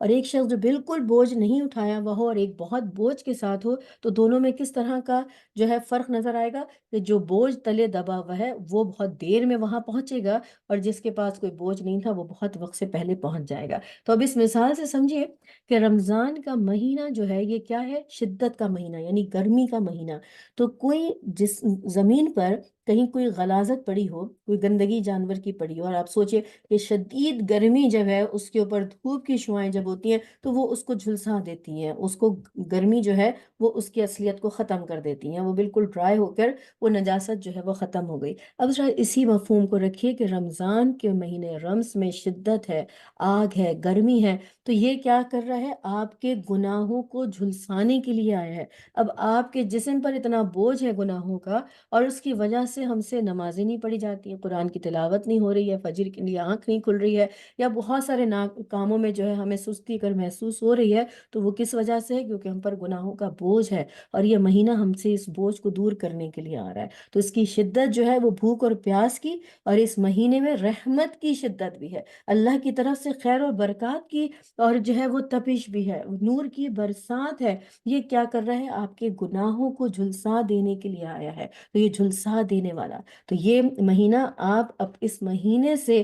اور ایک شخص جو بالکل بوجھ نہیں اٹھایا ہوا ہو اور ایک بہت بوجھ کے ساتھ ہو، تو دونوں میں کس طرح کا جو ہے فرق نظر آئے گا کہ جو بوجھ تلے دبا ہوا ہے وہ بہت دیر میں وہاں پہنچے گا، اور جس کے پاس کوئی بوجھ نہیں تھا وہ بہت وقت سے پہلے پہنچ جائے گا۔ تو اب اس مثال سے سمجھیے کہ رمضان کا مہینہ جو ہے یہ کیا ہے؟ شدت کا مہینہ، یعنی گرمی کا مہینہ۔ تو کوئی جس زمین پر کہیں کوئی غلاظت پڑی ہو، کوئی گندگی جانور کی پڑی ہو، اور آپ سوچیں کہ شدید گرمی جب ہے اس کے اوپر دھوپ کی شعائیں جب ہوتی ہیں تو وہ اس کو جھلسا دیتی ہیں، اس کو گرمی جو ہے وہ اس کی اصلیت کو ختم کر دیتی ہیں، وہ بالکل ڈرائی ہو کر وہ نجاست جو ہے وہ ختم ہو گئی۔ اب ذرا اسی مفہوم کو رکھیے کہ رمضان کے مہینے رمض میں شدت ہے، آگ ہے، گرمی ہے، تو یہ کیا کر رہا ہے؟ آپ کے گناہوں کو جھلسانے کے لیے آیا ہے۔ اب آپ کے جسم پر اتنا بوجھ ہے گناہوں کا، اور اس کی وجہ سے ہم سے نمازیں نہیں پڑھی جاتی ہیں، قرآن کی تلاوت نہیں ہو رہی ہے، فجر کے لیے آنکھ نہیں کھل رہی ہے، یا بہت سارے کاموں میں جو ہے ہمیں سستی کر محسوس ہو رہی ہے، تو وہ کس وجہ سے ہے؟ کیونکہ ہم پر گناہوں کا بوجھ ہے، اور یہ مہینہ ہم سے اس بوجھ کو دور کرنے کے لیے آ رہا ہے۔ تو اس کی شدت جو ہے وہ بھوک اور پیاس کی، اور اس مہینے میں رحمت کی شدت بھی ہے، اللہ کی طرف سے خیر اور برکات کی، اور جو ہے وہ تپش بھی ہے، نور کی برسات ہے۔ یہ کیا کر رہا ہے؟ آپ کے گناہوں کو جھلسا دینے کے لیے آیا ہے، تو یہ جھلسا دینے والا۔ تو یہ مہینہ آپ اب اس مہینے سے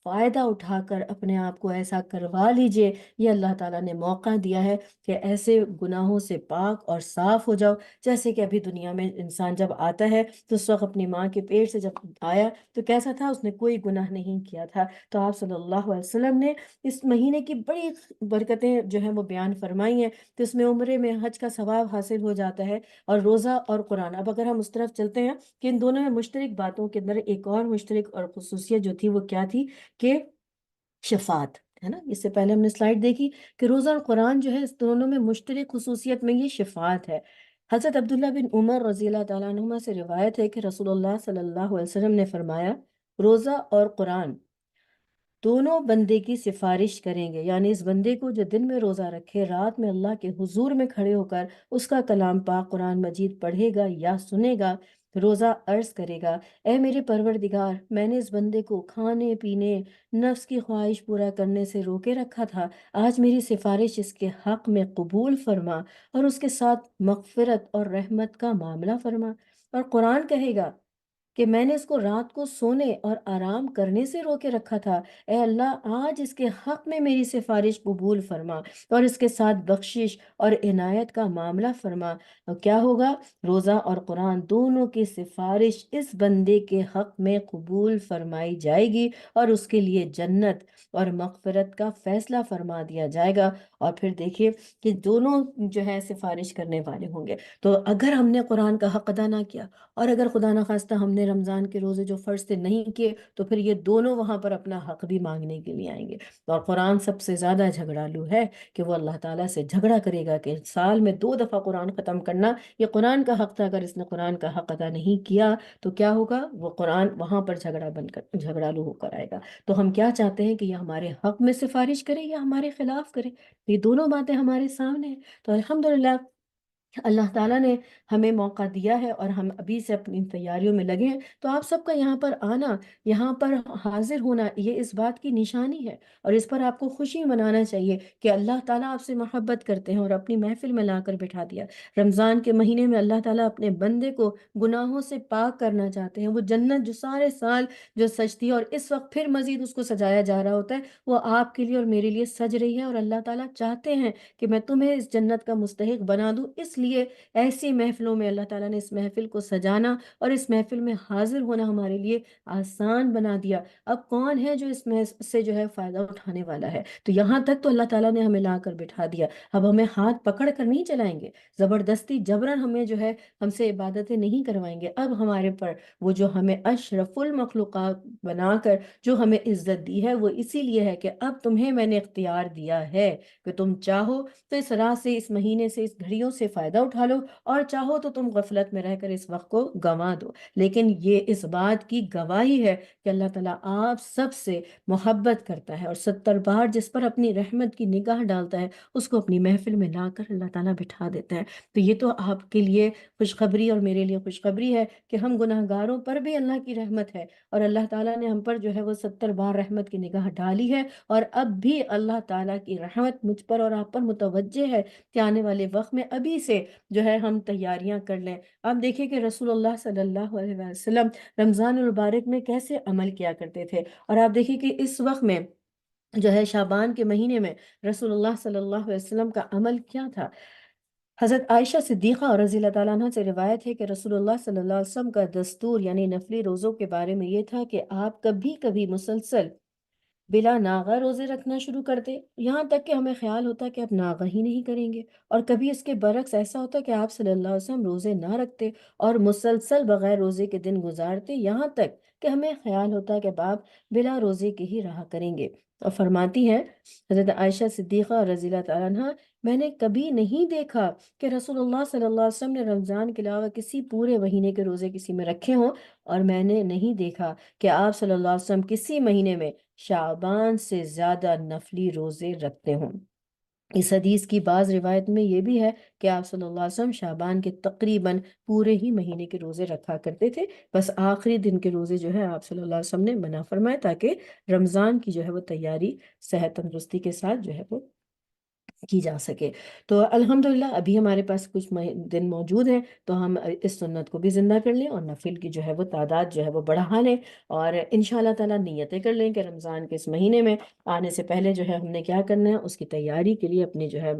فائدہ اٹھا کر اپنے آپ کو ایسا کروا لیجئے، یہ اللہ تعالیٰ نے موقع دیا ہے کہ ایسے گناہوں سے پاک اور صاف ہو جاؤ، جیسے کہ ابھی دنیا میں انسان جب آتا ہے تو اس وقت اپنی ماں کے پیٹ سے جب آیا تو کیسا تھا؟ اس نے کوئی گناہ نہیں کیا تھا۔ تو آپ صلی اللہ علیہ وسلم نے اس مہینے کی بڑی برکتیں جو ہیں وہ بیان فرمائی ہیں، تو اس میں عمرے میں حج کا ثواب حاصل ہو جاتا ہے، اور روزہ اور قرآن۔ اب اگر ہم اس طرف چلتے ہیں کہ ان دونوں میں مشترک باتوں کے اندر ایک اور مشترک اور خصوصیت جو تھی وہ کیا تھی کہ شفاعت ہے نا۔ اس سے پہلے ہم نے سلائیڈ دیکھی کہ روزہ اور قرآن جو ہے اس دونوں میں مشترک خصوصیت میں یہ شفاعت ہے۔ حضرت عبداللہ بن عمر رضی اللہ تعالیٰ عنہما سے روایت ہے کہ رسول اللہ صلی اللہ علیہ وسلم نے فرمایا، روزہ اور قرآن دونوں بندے کی سفارش کریں گے، یعنی اس بندے کو جو دن میں روزہ رکھے، رات میں اللہ کے حضور میں کھڑے ہو کر اس کا کلام پاک قرآن مجید پڑھے گا یا سنے گا، روزہ عرض کرے گا، اے میرے پروردگار، میں نے اس بندے کو کھانے پینے، نفس کی خواہش پورا کرنے سے روکے رکھا تھا، آج میری سفارش اس کے حق میں قبول فرما، اور اس کے ساتھ مغفرت اور رحمت کا معاملہ فرما۔ اور قرآن کہے گا کہ میں نے اس کو رات کو سونے اور آرام کرنے سے روکے رکھا تھا، اے اللہ آج اس کے حق میں میری سفارش قبول فرما، اور اس کے ساتھ بخشش اور عنایت کا معاملہ فرما۔ اور کیا ہوگا؟ روزہ اور قرآن دونوں کی سفارش اس بندے کے حق میں قبول فرمائی جائے گی، اور اس کے لیے جنت اور مغفرت کا فیصلہ فرما دیا جائے گا۔ اور پھر دیکھیے کہ دونوں جو ہے سفارش کرنے والے ہوں گے۔ تو اگر ہم نے قرآن کا حق ادا نہ کیا، اور اگر خدا نخواستہ ہم نے رمضان کے روزے جو فرض تھے نہیں کیے، تو پھر یہ دونوں وہاں پر اپنا حق بھی مانگنے کے لیے آئیں گے۔ اور قرآن سب سے زیادہ جھگڑالو ہے کہ وہ اللہ تعالیٰ سے جھگڑا کرے گا کہ سال میں 2 دفعہ قرآن ختم کرنا یہ قرآن کا حق تھا، اگر اس نے قرآن کا حق ادا نہیں کیا تو کیا ہوگا؟ وہ قرآن وہاں پر جھگڑالو ہو کر آئے گا۔ تو ہم کیا چاہتے ہیں کہ یہ ہمارے حق میں سفارش کرے یا ہمارے خلاف کرے؟ یہ دونوں باتیں ہمارے سامنے ہیں۔ تو الحمدللہ اللہ تعالیٰ نے ہمیں موقع دیا ہے، اور ہم ابھی سے اپنی تیاریوں میں لگے ہیں۔ تو آپ سب کا یہاں پر آنا، یہاں پر حاضر ہونا، یہ اس بات کی نشانی ہے، اور اس پر آپ کو خوشی منانا چاہیے کہ اللہ تعالیٰ آپ سے محبت کرتے ہیں اور اپنی محفل میں لا کر بٹھا دیا۔ رمضان کے مہینے میں اللہ تعالیٰ اپنے بندے کو گناہوں سے پاک کرنا چاہتے ہیں۔ وہ جنت جو سارے سال جو سجتی ہے، اور اس وقت پھر مزید اس کو سجایا جا رہا ہوتا ہے، وہ آپ کے لیے اور میرے لیے سج رہی ہے، اور اللہ تعالیٰ چاہتے ہیں کہ میں تمہیں اس جنت کا مستحق بنا دوں۔ اس لیے ایسی محفلوں میں اللہ تعالیٰ نے اس محفل کو سجانا اور اس محفل میں حاضر ہونا ہمارے لیے آسان بنا دیا۔ اب کون ہے جو اس میں سے جو ہے فائدہ اٹھانے والا ہے؟ تو یہاں تک تو اللہ تعالیٰ نے ہمیں لا کر بٹھا دیا۔ اب ہمیں ہاتھ پکڑ کر نہیں چلائیں گے، زبردستی جبرن ہمیں جو ہے ہم سے عبادتیں نہیں کروائیں گے۔ اب ہمارے پر وہ جو ہمیں اشرف المخلوقات بنا کر جو ہمیں عزت دی ہے، وہ اسی لیے ہے کہ اب تمہیں میں نے اختیار دیا ہے کہ تم چاہو تو اس راہ سے، اس مہینے سے، اس گھڑیوں سے فائدہ فائدہ اٹھا لو، اور چاہو تو تم غفلت میں رہ کر اس وقت کو گنوا دو، لیکن یہ اس بات کی گواہی ہے کہ اللہ تعالیٰ آپ سب سے محبت کرتا ہے، اور 70 بار جس پر اپنی رحمت کی نگاہ ڈالتا ہے اس کو اپنی محفل میں لا کر اللہ تعالیٰ بٹھا دیتا ہے۔ تو یہ تو آپ کے لیے خوشخبری اور میرے لیے خوشخبری ہے کہ ہم گناہ گاروں پر بھی اللہ کی رحمت ہے، اور اللہ تعالیٰ نے ہم پر جو ہے وہ 70 بار رحمت کی نگاہ ڈالی ہے، اور اب بھی اللہ تعالیٰ کی رحمت مجھ پر اور آپ پر متوجہ ہے کہ آنے والے وقت میں ابھی سے جو ہے ہم تیاریاں کر لیں۔ آپ دیکھیں کہ رسول اللہ صلی اللہ علیہ وسلم رمضان المبارک میں کیسے عمل کیا کرتے تھے، اور آپ دیکھیں کہ اس وقت میں جو ہے شعبان کے مہینے میں رسول اللہ صلی اللہ علیہ وسلم کا عمل کیا تھا۔ حضرت عائشہ صدیقہ اور رضی اللہ تعالیٰ عنہ سے روایت ہے کہ رسول اللہ صلی اللہ علیہ وسلم کا دستور یعنی نفلی روزوں کے بارے میں یہ تھا کہ آپ کبھی کبھی مسلسل بلا ناغہ روزے رکھنا شروع کرتے، یہاں تک کہ ہمیں خیال ہوتا کہ آپ ناغہ ہی نہیں کریں گے، اور کبھی اس کے برعکس ایسا ہوتا کہ آپ صلی اللہ علیہ وسلم روزے نہ رکھتے اور مسلسل بغیر روزے کے دن گزارتے، یہاں تک کہ ہمیں خیال ہوتا کہ آپ بلا روزے کے ہی رہا کریں گے۔ اور فرماتی ہیں حضرت عائشہ صدیقہ اور رضی اللہ تعالیٰ عنہ، میں نے کبھی نہیں دیکھا کہ رسول اللہ صلی اللہ علیہ وسلم نے رمضان کے علاوہ کسی پورے مہینے کے روزے کسی میں رکھے ہوں، اور میں نے نہیں دیکھا کہ آپ صلی اللہ علیہ وسلم کسی مہینے میں شعبان سے زیادہ نفلی روزے رکھتے ہوں۔ اس حدیث کی بعض روایت میں یہ بھی ہے کہ آپ صلی اللہ علیہ وسلم شعبان کے تقریباً پورے ہی مہینے کے روزے رکھا کرتے تھے، بس آخری دن کے روزے جو ہے آپ صلی اللہ علیہ وسلم نے منع فرمائے تاکہ رمضان کی جو ہے وہ تیاری صحت تندرستی کے ساتھ جو ہے وہ کی جا سکے۔ تو الحمدللہ ابھی ہمارے پاس کچھ دن موجود ہیں، تو ہم اس سنت کو بھی زندہ کر لیں اور نفل کی جو ہے وہ تعداد جو ہے وہ بڑھا لیں، اور انشاءاللہ تعالیٰ نیتیں کر لیں کہ رمضان کے اس مہینے میں آنے سے پہلے جو ہے ہم نے کیا کرنا ہے، اس کی تیاری کے لیے اپنی جو ہے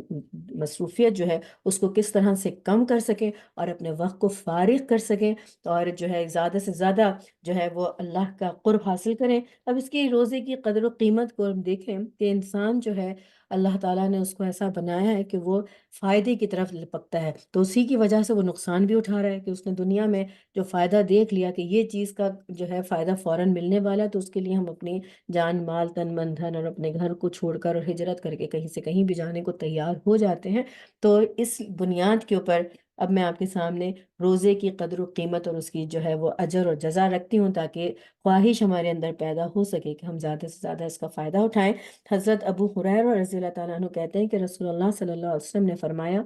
مصروفیت جو ہے اس کو کس طرح سے کم کر سکیں اور اپنے وقت کو فارغ کر سکیں، اور جو ہے زیادہ سے زیادہ جو ہے وہ اللہ کا قرب حاصل کریں۔ اب اس کی روزے کی قدر و قیمت کو ہم دیکھیں کہ انسان جو ہے اللہ تعالیٰ نے اس کو ایسا بنایا ہے کہ وہ فائدے کی طرف لپکتا ہے، تو اسی کی وجہ سے وہ نقصان بھی اٹھا رہا ہے کہ اس نے دنیا میں جو فائدہ دیکھ لیا کہ یہ چیز کا جو ہے فائدہ فوراً ملنے والا ہے، تو اس کے لیے ہم اپنی جان مال تن من دھن اور اپنے گھر کو چھوڑ کر اور ہجرت کر کے کہیں سے کہیں بھی جانے کو تیار ہو جاتے ہیں۔ تو اس بنیاد کے اوپر اب میں آپ کے سامنے روزے کی قدر و قیمت اور اس کی جو ہے وہ اجر اور جزا رکھتی ہوں، تاکہ خواہش ہمارے اندر پیدا ہو سکے کہ ہم زیادہ سے زیادہ اس کا فائدہ اٹھائیں۔ حضرت ابو ہریرہ رضی اللہ تعالیٰ عنہ کہتے ہیں کہ رسول اللہ صلی اللہ علیہ وسلم نے فرمایا،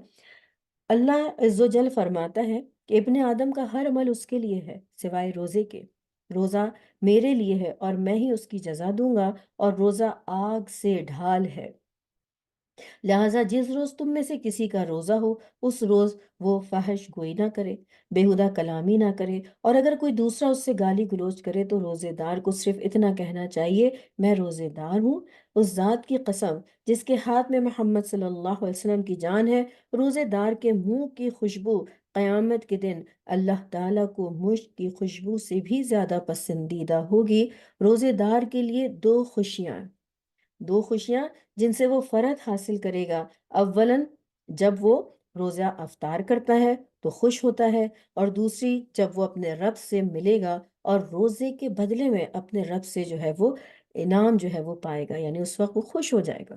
اللہ عز و جل فرماتا ہے کہ ابن آدم کا ہر عمل اس کے لیے ہے سوائے روزے کے، روزہ میرے لیے ہے اور میں ہی اس کی جزا دوں گا، اور روزہ آگ سے ڈھال ہے، لہٰذا جس روز تم میں سے کسی کا روزہ ہو اس روز وہ فحش گوئی نہ کرے، بےہودہ کلامی نہ کرے، اور اگر کوئی دوسرا اس سے گالی گلوچ کرے تو روزے دار کو صرف اتنا کہنا چاہیے، میں روزے دار ہوں۔ اس ذات کی قسم جس کے ہاتھ میں محمد صلی اللہ علیہ وسلم کی جان ہے، روزے دار کے منہ کی خوشبو قیامت کے دن اللہ تعالیٰ کو مشک کی خوشبو سے بھی زیادہ پسندیدہ ہوگی۔ روزے دار کے لیے دو خوشیاں جن سے وہ فرحت حاصل کرے گا، اولاً جب وہ روزہ افطار کرتا ہے تو خوش ہوتا ہے، اور دوسری جب وہ اپنے رب سے ملے گا اور روزے کے بدلے میں اپنے رب سے جو ہے وہ انعام جو ہے وہ پائے گا، یعنی اس وقت وہ خوش ہو جائے گا۔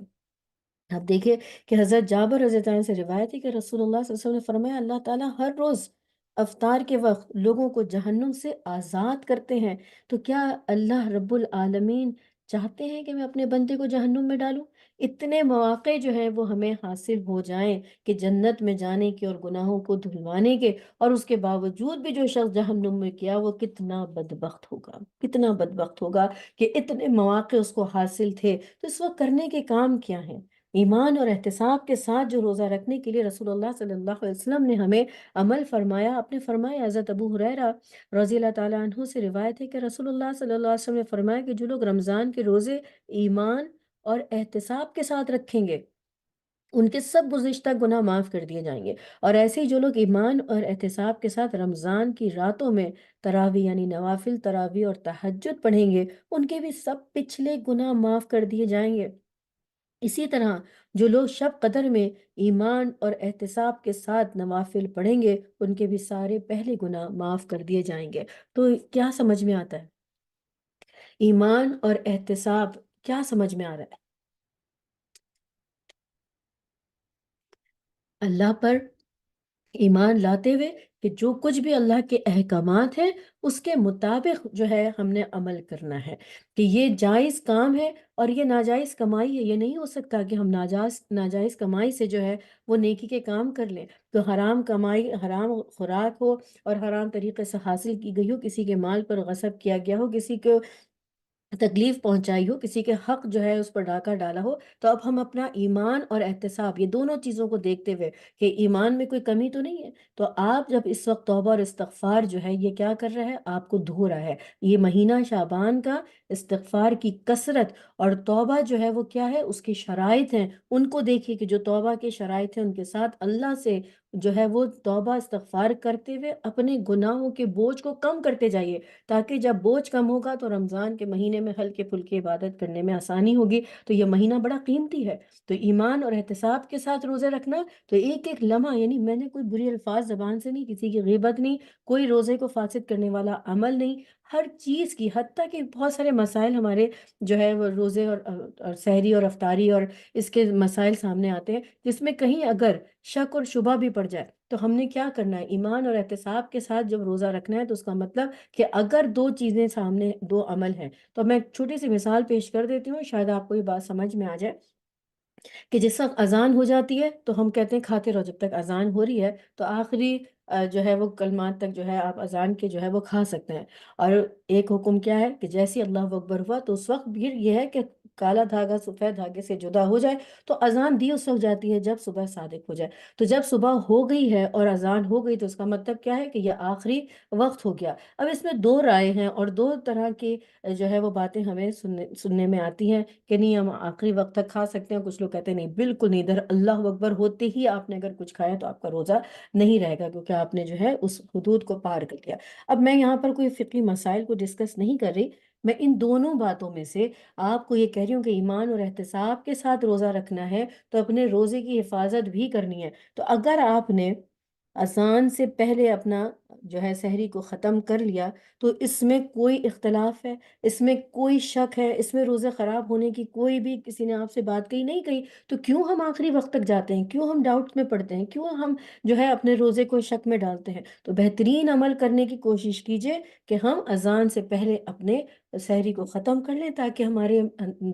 اب دیکھیں کہ حضرت جابر رضی اللہ عنہ سے روایت ہے کہ رسول اللہ صلی اللہ علیہ وسلم نے فرمایا، اللہ تعالیٰ ہر روز افطار کے وقت لوگوں کو جہنم سے آزاد کرتے ہیں، تو کیا اللہ رب العالمین چاہتے ہیں کہ میں اپنے بندے کو جہنم میں ڈالوں؟ اتنے مواقع جو ہیں وہ ہمیں حاصل ہو جائیں کہ جنت میں جانے کے اور گناہوں کو دھلوانے کے، اور اس کے باوجود بھی جو شخص جہنم میں کیا وہ کتنا بدبخت ہوگا، کتنا بدبخت ہوگا کہ اتنے مواقع اس کو حاصل تھے۔ تو اس وقت کرنے کے کام کیا ہیں؟ ایمان اور احتساب کے ساتھ جو روزہ رکھنے کے لیے رسول اللہ صلی اللہ علیہ وسلم نے ہمیں عمل فرمایا، آپ نے فرمایا، حضرت ابو ہریرہ رضی اللہ تعالیٰ عنہ سے روایت ہے کہ رسول اللہ صلی اللہ علیہ وسلم نے فرمایا کہ جو لوگ رمضان کے روزے ایمان اور احتساب کے ساتھ رکھیں گے ان کے سب گزشتہ گناہ معاف کر دیے جائیں گے، اور ایسے ہی جو لوگ ایمان اور احتساب کے ساتھ رمضان کی راتوں میں تراویح یعنی نوافل تراویح اور تہجد پڑھیں گے ان کے بھی سب پچھلے گناہ معاف کر دیے جائیں گے۔ اسی طرح جو لوگ شب قدر میں ایمان اور احتساب کے ساتھ نوافل پڑھیں گے ان کے بھی سارے پہلے گناہ معاف کر دیے جائیں گے۔ تو کیا سمجھ میں آتا ہے؟ ایمان اور احتساب کیا سمجھ میں آ رہا ہے؟ اللہ پر ایمان لاتے ہوئے کہ جو کچھ بھی اللہ کے احکامات ہیں اس کے مطابق جو ہے ہم نے عمل کرنا ہے، کہ یہ جائز کام ہے اور یہ ناجائز کمائی ہے۔ یہ نہیں ہو سکتا کہ ہم ناجائز کمائی سے جو ہے وہ نیکی کے کام کر لیں، تو حرام کمائی، حرام خوراک ہو اور حرام طریقے سے حاصل کی گئی ہو، کسی کے مال پر غصب کیا گیا ہو، کسی کو تکلیف پہنچائی ہو، کسی کے حق جو ہے اس پر ڈاکہ ڈالا ہو، تو اب ہم اپنا ایمان اور احتساب، یہ دونوں چیزوں کو دیکھتے ہوئے کہ ایمان میں کوئی کمی تو نہیں ہے، تو آپ جب اس وقت توبہ اور استغفار جو ہے یہ کیا کر رہا ہے، آپ کو دھو رہا ہے۔ یہ مہینہ شعبان کا استغفار کی کثرت اور توبہ جو ہے وہ کیا ہے، اس کی شرائط ہیں، ان کو دیکھیے کہ جو توبہ کے شرائط ہیں ان کے ساتھ اللہ سے جو ہے وہ توبہ استغفار کرتے ہوئے اپنے گناہوں کے بوجھ کو کم کرتے جائیے، تاکہ جب بوجھ کم ہوگا تو رمضان کے مہینے میں ہلکے پھلکے عبادت کرنے میں آسانی ہوگی۔ تو یہ مہینہ بڑا قیمتی ہے، تو ایمان اور احتساب کے ساتھ روزے رکھنا، تو ایک ایک لمحہ، یعنی میں نے کوئی بری الفاظ زبان سے نہیں، کسی کی غیبت نہیں، کوئی روزے کو فاسد کرنے والا عمل نہیں، ہر چیز کی، حتیٰ کہ بہت سارے مسائل ہمارے جو ہے وہ روزے اور سحری اور افطاری اور اس کے مسائل سامنے آتے ہیں، جس میں کہیں اگر شک اور شبہ بھی پڑ جائے تو ہم نے کیا کرنا ہے، ایمان اور احتساب کے ساتھ جب روزہ رکھنا ہے تو اس کا مطلب کہ اگر دو چیزیں سامنے، دو عمل ہیں، تو میں ایک چھوٹی سی مثال پیش کر دیتی ہوں، شاید آپ کو یہ بات سمجھ میں آ جائے، کہ جس وقت اذان ہو جاتی ہے تو ہم کہتے ہیں کھاتے رہو جب تک اذان ہو رہی ہے، تو آخری جو ہے وہ کلمات تک جو ہے آپ اذان کے جو ہے وہ کھا سکتے ہیں۔ اور ایک حکم کیا ہے کہ جیسے اللہ اکبر ہوا تو اس وقت بھی یہ ہے کہ کالا دھاگا سفید دھاگے سے جدا ہو جائے، تو اذان دی اس وقت جاتی ہے جب صبح صادق ہو جائے، تو جب صبح ہو گئی ہے اور اذان ہو گئی تو اس کا مطلب کیا ہے کہ یہ آخری وقت ہو گیا۔ اب اس میں دو رائے ہیں اور دو طرح کی جو ہے وہ باتیں ہمیں سننے میں آتی ہیں کہ نہیں ہم آخری وقت تک کھا سکتے ہیں، کچھ لوگ کہتے ہیں نہیں بالکل نہیں، ادھر اللہ اکبر ہوتے ہی آپ نے اگر کچھ کھایا تو آپ کا روزہ نہیں رہے گا، کیونکہ آپ نے جو ہے اس حدود کو پار کر لیا۔ اب میں یہاں پر کوئی فقہی مسائل کو ڈسکس نہیں کر رہی، میں ان دونوں باتوں میں سے آپ کو یہ کہہ رہی ہوں کہ ایمان اور احتساب کے ساتھ روزہ رکھنا ہے تو اپنے روزے کی حفاظت بھی کرنی ہے۔ تو اگر آپ نے اذان سے پہلے اپنا جو ہے سحری کو ختم کر لیا تو اس میں کوئی اختلاف ہے، اس میں کوئی شک ہے، اس میں روزہ خراب ہونے کی کوئی بھی کسی نے آپ سے بات کہی نہیں کہی، تو کیوں ہم آخری وقت تک جاتے ہیں، کیوں ہم ڈاؤٹ میں پڑتے ہیں، کیوں ہم جو ہے اپنے روزے کو شک میں ڈالتے ہیں؟ تو بہترین عمل کرنے کی کوشش کیجئے کہ ہم اذان سے پہلے اپنے سحری کو ختم کر لیں، تاکہ ہمارے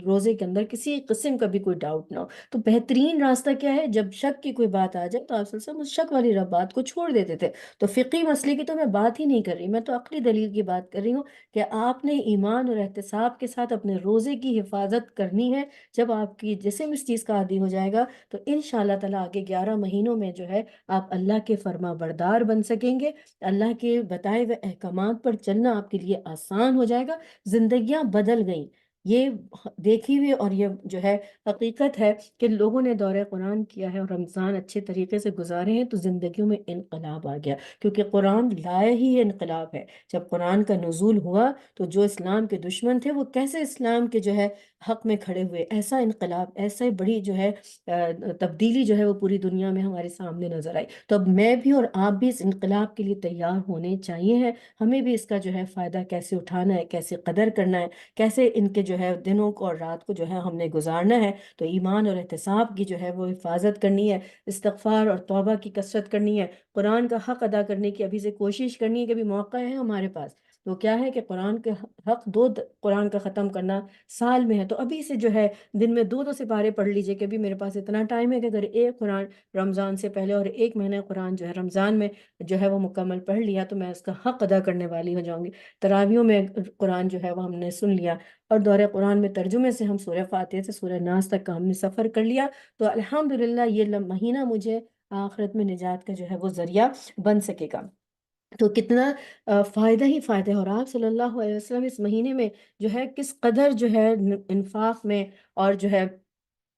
روزے کے اندر کسی قسم کا بھی کوئی ڈاؤٹ نہ ہو۔ تو بہترین راستہ کیا ہے، جب شک کی کوئی بات آ جائے تو آپ صلی اللہ علیہ وسلم اس شک والی بات کو چھوڑ دیتے تھے۔ تو فقہی مسئلے کی تو میں بات ہی نہیں کر رہی، میں تو عقلی دلیل کی بات کر رہی ہوں کہ آپ نے ایمان اور احتساب کے ساتھ اپنے روزے کی حفاظت کرنی ہے۔ جب آپ کی جسم اس چیز کا عادی ہو جائے گا تو انشاءاللہ تعالیٰ آگے 11 مہینوں میں جو ہے آپ اللہ کے فرما بردار بن سکیں گے، اللہ کے بتائے ہوئے احکامات پر چلنا آپ کے لیے آسان ہو جائے گا، زندگیاں بدل گئیں۔ یہ دیکھی ہوئی اور یہ جو ہے حقیقت ہے کہ لوگوں نے دورہ قرآن کیا ہے اور رمضان اچھے طریقے سے گزارے ہیں تو زندگیوں میں انقلاب آ گیا، کیونکہ قرآن لائے ہی انقلاب ہے۔ جب قرآن کا نزول ہوا تو جو اسلام کے دشمن تھے وہ کیسے اسلام کے جو ہے حق میں کھڑے ہوئے، ایسا انقلاب، ایسے بڑی جو ہے تبدیلی جو ہے وہ پوری دنیا میں ہمارے سامنے نظر آئی۔ تو اب میں بھی اور آپ بھی اس انقلاب کے لیے تیار ہونے چاہیے ہیں، ہمیں بھی اس کا جو ہے فائدہ کیسے اٹھانا ہے، کیسے قدر کرنا ہے، کیسے ان کے جو ہے دنوں کو اور رات کو جو ہے ہم نے گزارنا ہے۔ تو ایمان اور احتساب کی جو ہے وہ حفاظت کرنی ہے، استغفار اور توبہ کی کثرت کرنی ہے، قرآن کا حق ادا کرنے کی ابھی سے کوشش کرنی ہے کہ ابھی موقع ہے ہمارے پاس۔ تو کیا ہے کہ قرآن کے حق قرآن کا ختم کرنا سال میں ہے، تو ابھی سے جو ہے دن میں دو سپارے پڑھ لیجئے کہ ابھی میرے پاس اتنا ٹائم ہے کہ اگر ایک قرآن رمضان سے پہلے اور ایک مہینہ قرآن جو ہے رمضان میں جو ہے وہ مکمل پڑھ لیا تو میں اس کا حق ادا کرنے والی ہو جاؤں گی۔ تراویحوں میں قرآن جو ہے وہ ہم نے سن لیا، اور دورہ قرآن میں ترجمے سے ہم سورہ فاتحہ سے سورہ ناس تک کا ہم نے سفر کر لیا، تو الحمدللہ یہ مہینہ مجھے آخرت میں نجات کا جو ہے وہ ذریعہ بن سکے گا۔ تو کتنا فائدہ ہی فائدہ ہے، اور آپ صلی اللہ علیہ وسلم اس مہینے میں جو ہے کس قدر جو ہے انفاق میں اور جو ہے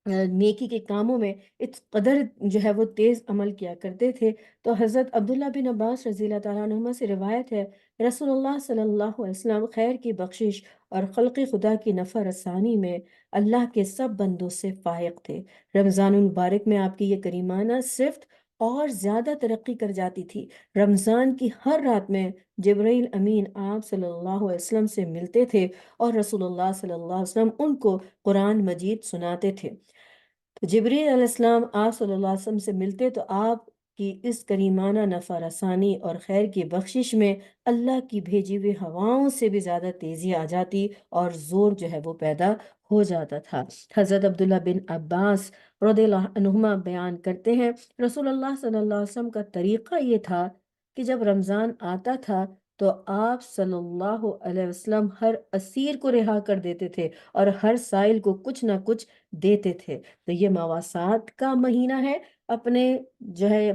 نیکی کے کاموں میں اس قدر جو ہے وہ تیز عمل کیا کرتے تھے۔ تو حضرت عبداللہ بن عباس رضی اللہ تعالیٰ عنہما سے روایت ہے، رسول اللہ صلی اللہ علیہ وسلم خیر کی بخشش اور خلق خدا کی نفع رسانی میں اللہ کے سب بندوں سے فائق تھے۔ رمضان المبارک میں آپ کی یہ کریمانہ صفت اور زیادہ ترقی کر جاتی تھی۔ رمضان کی ہر رات میں جبرائیل امین آپ صلی اللہ علیہ وسلم سے ملتے تھے اور رسول اللہ صلی اللہ علیہ وسلم ان کو قرآن مجید سناتے تھے۔ تو جبرائیل علیہ السلام آپ صلی اللہ علیہ وسلم سے ملتے تو آپ کہ اس کریمانہ نفع رسانی اور خیر کی بخشش میں اللہ کی بھیجی ہوئی ہواؤں سے بھی زیادہ تیزی آ جاتی اور زور جو ہے وہ پیدا ہو جاتا تھا۔ حضرت عبداللہ بن عباس رضی اللہ عنہما بیان کرتے ہیں رسول اللہ صلی اللہ علیہ وسلم کا طریقہ یہ تھا کہ جب رمضان آتا تھا تو آپ صلی اللہ علیہ وسلم ہر اسیر کو رہا کر دیتے تھے اور ہر سائل کو کچھ نہ کچھ دیتے تھے۔ تو یہ مواسات کا مہینہ ہے، اپنے جو ہے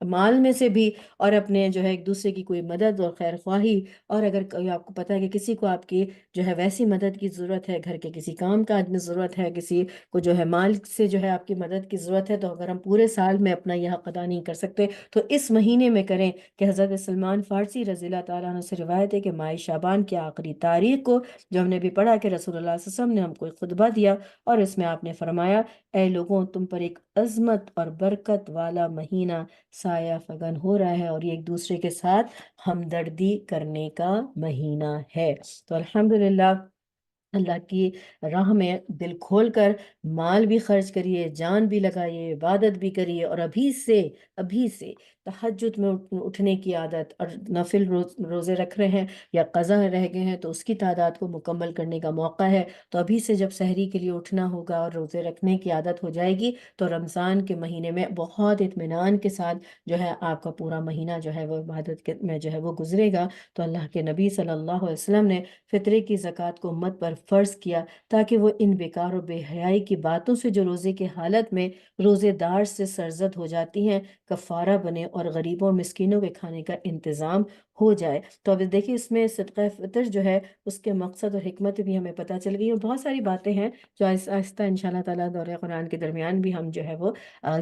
مال میں سے بھی، اور اپنے جو ہے ایک دوسرے کی کوئی مدد اور خیر خواہی، اور اگر کوئی آپ کو پتہ ہے کہ کسی کو آپ کی جو ہے ویسی مدد کی ضرورت ہے، گھر کے کسی کام کاج میں ضرورت ہے، کسی کو جو ہے مال سے جو ہے آپ کی مدد کی ضرورت ہے، تو اگر ہم پورے سال میں اپنا یہ حق ادا نہیں کر سکتے تو اس مہینے میں کریں۔ کہ حضرت سلمان فارسی رضی اللہ تعالیٰ عنہ سے روایت ہے کہ ماہ شعبان کی آخری تاریخ کو جو ہم نے بھی پڑھا کہ رسول اللہ صلی اللہ علیہ وسلم نے ہم کو ایک خطبہ دیا، اور اس میں آپ نے فرمایا اے لوگوں، تم پر ایک عظمت اور برکت والا مہینہ سایہ فگن ہو رہا ہے، اور یہ ایک دوسرے کے ساتھ ہمدردی کرنے کا مہینہ ہے۔ تو الحمدللہ اللہ کی راہ میں دل کھول کر مال بھی خرچ کریے، جان بھی لگائیے، عبادت بھی کریے، اور ابھی سے تہجد میں اٹھنے کی عادت، اور نفل روزے رکھ رہے ہیں یا قضا رہ گئے ہیں تو اس کی تعداد کو مکمل کرنے کا موقع ہے، تو ابھی سے جب سحری کے لیے اٹھنا ہوگا اور روزے رکھنے کی عادت ہو جائے گی تو رمضان کے مہینے میں بہت اطمینان کے ساتھ جو ہے آپ کا پورا مہینہ جو ہے وہ عبادت میں جو ہے وہ گزرے گا۔ تو اللہ کے نبی صلی اللہ علیہ وسلم نے فطرے کی زکوٰۃ کو امت پر فرض کیا تاکہ وہ ان بیکار و بے حیائی کی باتوں سے جو روزے کے حالت میں روزے دار سے سرزد ہو جاتی ہیں کفارہ بنے، اور غریبوں اور مسکینوں کے کھانے کا انتظام ہو جائے۔ تو اب دیکھیں اس میں صدقہ فطر جو ہے اس کے مقصد اور حکمت بھی ہمیں پتہ چل گئی، اور بہت ساری باتیں ہیں جو آہستہ آہستہ انشاءاللہ تعالیٰ دورہ قرآن کے درمیان بھی ہم جو ہے وہ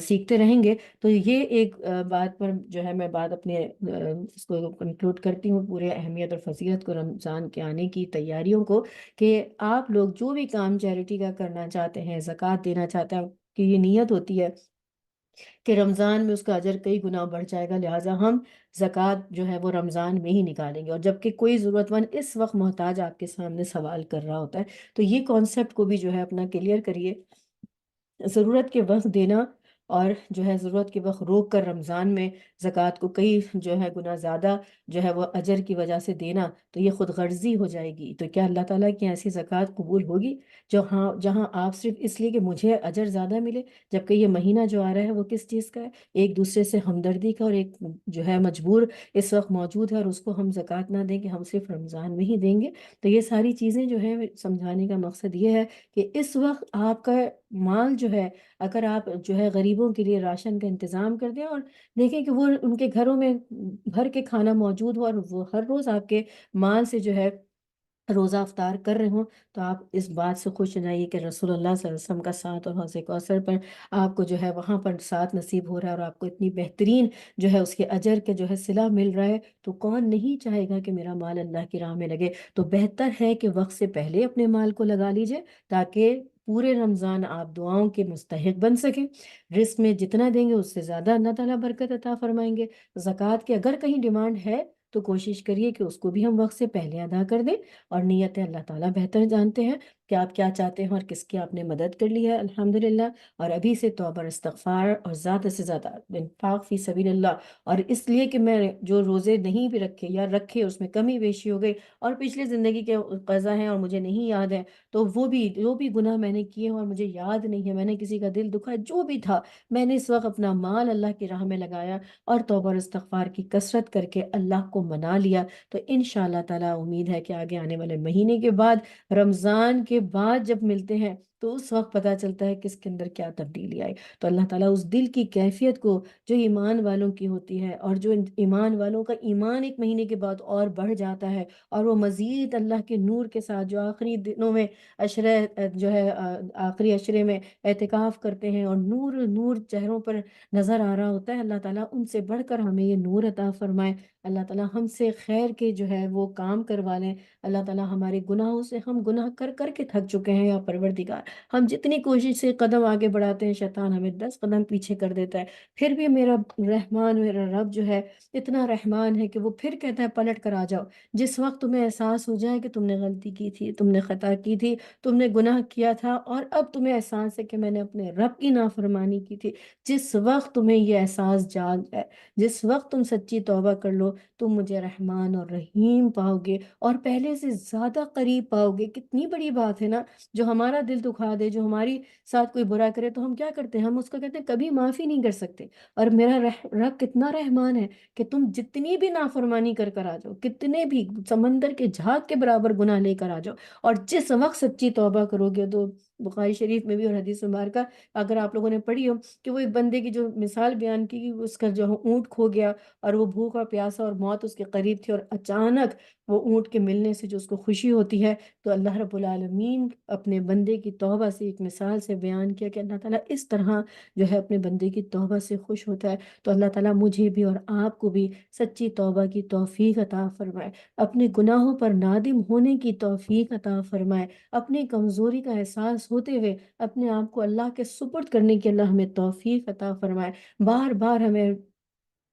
سیکھتے رہیں گے۔ تو یہ ایک بات پر جو ہے میں بات اپنے اس کو کنکلوڈ کرتی ہوں، پورے اہمیت اور فضیلت کو، رمضان کے آنے کی تیاریوں کو، کہ آپ لوگ جو بھی کام چیریٹی کا کرنا چاہتے ہیں، زکوٰۃ دینا چاہتے ہیں، کہ یہ نیت ہوتی ہے کہ رمضان میں اس کا اجر کئی گنا بڑھ جائے گا، لہٰذا ہم زکوٰۃ جو ہے وہ رمضان میں ہی نکالیں گے، اور جبکہ کوئی ضرورت مند اس وقت محتاج آپ کے سامنے سوال کر رہا ہوتا ہے، تو یہ کانسیپٹ کو بھی جو ہے اپنا کلیئر کریے۔ ضرورت کے وقت دینا اور جو ہے ضرورت کے وقت روک کر رمضان میں زکوٰۃ کو کئی جو ہے گنا زیادہ جو ہے وہ اجر کی وجہ سے دینا، تو یہ خود غرضی ہو جائے گی۔ تو کیا اللہ تعالیٰ کی ایسی زکوٰۃ قبول ہوگی جہاں آپ صرف اس لیے کہ مجھے اجر زیادہ ملے، جبکہ یہ مہینہ جو آ رہا ہے وہ کس چیز کا ہے؟ ایک دوسرے سے ہمدردی کا، اور ایک جو ہے مجبور اس وقت موجود ہے اور اس کو ہم زکوٰۃ نہ دیں کہ ہم صرف رمضان میں ہی دیں گے۔ تو یہ ساری چیزیں جو ہیں سمجھانے کا مقصد یہ ہے کہ اس وقت آپ کا مال جو ہے، اگر آپ جو ہے غریبوں کے لیے راشن کا انتظام کر دیں، اور دیکھیں کہ وہ ان کے گھروں میں بھر کے کھانا موجود ہو، اور وہ ہر روز آپ کے مال سے جو ہے روزہ افطار کر رہے ہوں، تو آپ اس بات سے خوش ہو جائیے کہ رسول اللہ صلی اللہ علیہ وسلم کا ساتھ اور حوض کوثر پر آپ کو جو ہے وہاں پر ساتھ نصیب ہو رہا ہے، اور آپ کو اتنی بہترین جو ہے اس کے اجر کے جو ہے صلہ مل رہا ہے، تو کون نہیں چاہے گا کہ میرا مال اللہ کی راہ میں لگے؟ تو بہتر ہے کہ وقت سے پہلے اپنے مال کو لگا لیجئے تاکہ پورے رمضان آپ دعاؤں کے مستحق بن سکیں۔ رزق میں جتنا دیں گے اس سے زیادہ اللہ تعالیٰ برکت عطا فرمائیں گے۔ زکوٰۃ کی اگر کہیں ڈیمانڈ ہے تو کوشش کریے کہ اس کو بھی ہم وقت سے پہلے ادا کر دیں، اور نیتیں اللہ تعالیٰ بہتر جانتے ہیں کہ آپ کیا چاہتے ہیں اور کس کی آپ نے مدد کر لی ہے الحمدللہ۔ اور ابھی سے توبہ اور استغفار اور زیادہ سے زیادہ انفاق فی سبیل اللہ، اور اس لیے کہ میں جو روزے نہیں بھی رکھے یا رکھے اس میں کمی بیشی ہو گئی اور پچھلی زندگی کے قضا ہیں اور مجھے نہیں یاد ہے، تو وہ بھی جو بھی گناہ میں نے کیے ہیں اور مجھے یاد نہیں ہے، میں نے کسی کا دل دکھایا، جو بھی تھا، میں نے اس وقت اپنا مال اللہ کی راہ میں لگایا اور توبہ اور استغفار کی کثرت کر کے اللہ کو منا لیا، تو انشاءاللہ تعالیٰ امید ہے کہ آگے آنے والے مہینے کے بعد، رمضان کے بعد جب ملتے ہیں تو اس وقت پتہ چلتا ہے کس کے اندر کیا تبدیلی آئی۔ تو اللہ تعالیٰ اس دل کی کیفیت کو جو ایمان والوں کی ہوتی ہے، اور جو ایمان والوں کا ایمان ایک مہینے کے بعد اور بڑھ جاتا ہے، اور وہ مزید اللہ کے نور کے ساتھ جو آخری دنوں میں عشرے جو ہے آخری عشرے میں اعتکاف کرتے ہیں اور نور نور چہروں پر نظر آ رہا ہوتا ہے، اللہ تعالیٰ ان سے بڑھ کر ہمیں یہ نور عطا فرمائے۔ اللہ تعالیٰ ہم سے خیر کے جو ہے وہ کام کروا لیں۔ اللہ تعالیٰ ہمارے گناہوں سے، ہم گناہ کر کر کے تھک چکے ہیں، یا پروردگار ہم جتنی کوشش سے قدم آگے بڑھاتے ہیں شیطان ہمیں 10 قدم پیچھے کر دیتا ہے. پھر بھی میرا رحمان، میرا رب جو ہے اتنا رحمان ہے کہ وہ پھر کہتا ہے پلٹ کر آ جاؤ. جس وقت تمہیں احساس ہو جائے کہ تم نے غلطی کی تھی، تم نے خطا کی تھی، تم نے گناہ کیا تھا، اور اب تمہیں احساس ہے کہ میں نے اپنے رب کی نافرمانی کی تھی، جس وقت تمہیں یہ احساس جاگ جائے، جس وقت تم سچی توبہ کر لو، تم مجھے رحمان اور رحیم پاؤ گے، اور پہلے سے زیادہ قریب پاؤ گے. کتنی بڑی بات ہے نا. جو ہمارا دل دکھا دے، جو ہماری ساتھ کوئی برا کرے، تو ہم کیا کرتے ہیں؟ ہم اس کو کہتے ہیں کبھی معافی نہیں کر سکتے. اور میرا رب کتنا رحمان ہے کہ تم جتنی بھی نافرمانی کر آ جاؤ، کتنے بھی سمندر کے جھاگ کے برابر گناہ لے کر آ جاؤ، اور جس وقت سچی توبہ کرو گے. تو بخاری شریف میں بھی اور حدیث مبارکہ اگر آپ لوگوں نے پڑھی ہو کہ وہ ایک بندے کی جو مثال بیان کی، اس کا جو اونٹ کھو گیا اور وہ بھوکا پیاسا اور موت اس کے قریب تھی، اور اچانک وہ اونٹ کے ملنے سے جو اس کو خوشی ہوتی ہے، تو اللہ رب العالمین اپنے بندے کی توبہ سے ایک مثال سے بیان کیا کہ اللہ تعالیٰ اس طرح جو ہے اپنے بندے کی توبہ سے خوش ہوتا ہے. تو اللہ تعالیٰ مجھے بھی اور آپ کو بھی سچی توبہ کی توفیق عطا فرمائے، اپنے گناہوں پر نادم ہونے کی توفیق عطا فرمائے، اپنی کمزوری کا احساس ہوتے ہوئے اپنے آپ کو اللہ کے سپرد کرنے کی اللہ ہمیں توفیق عطا فرمائے. بار بار ہمیں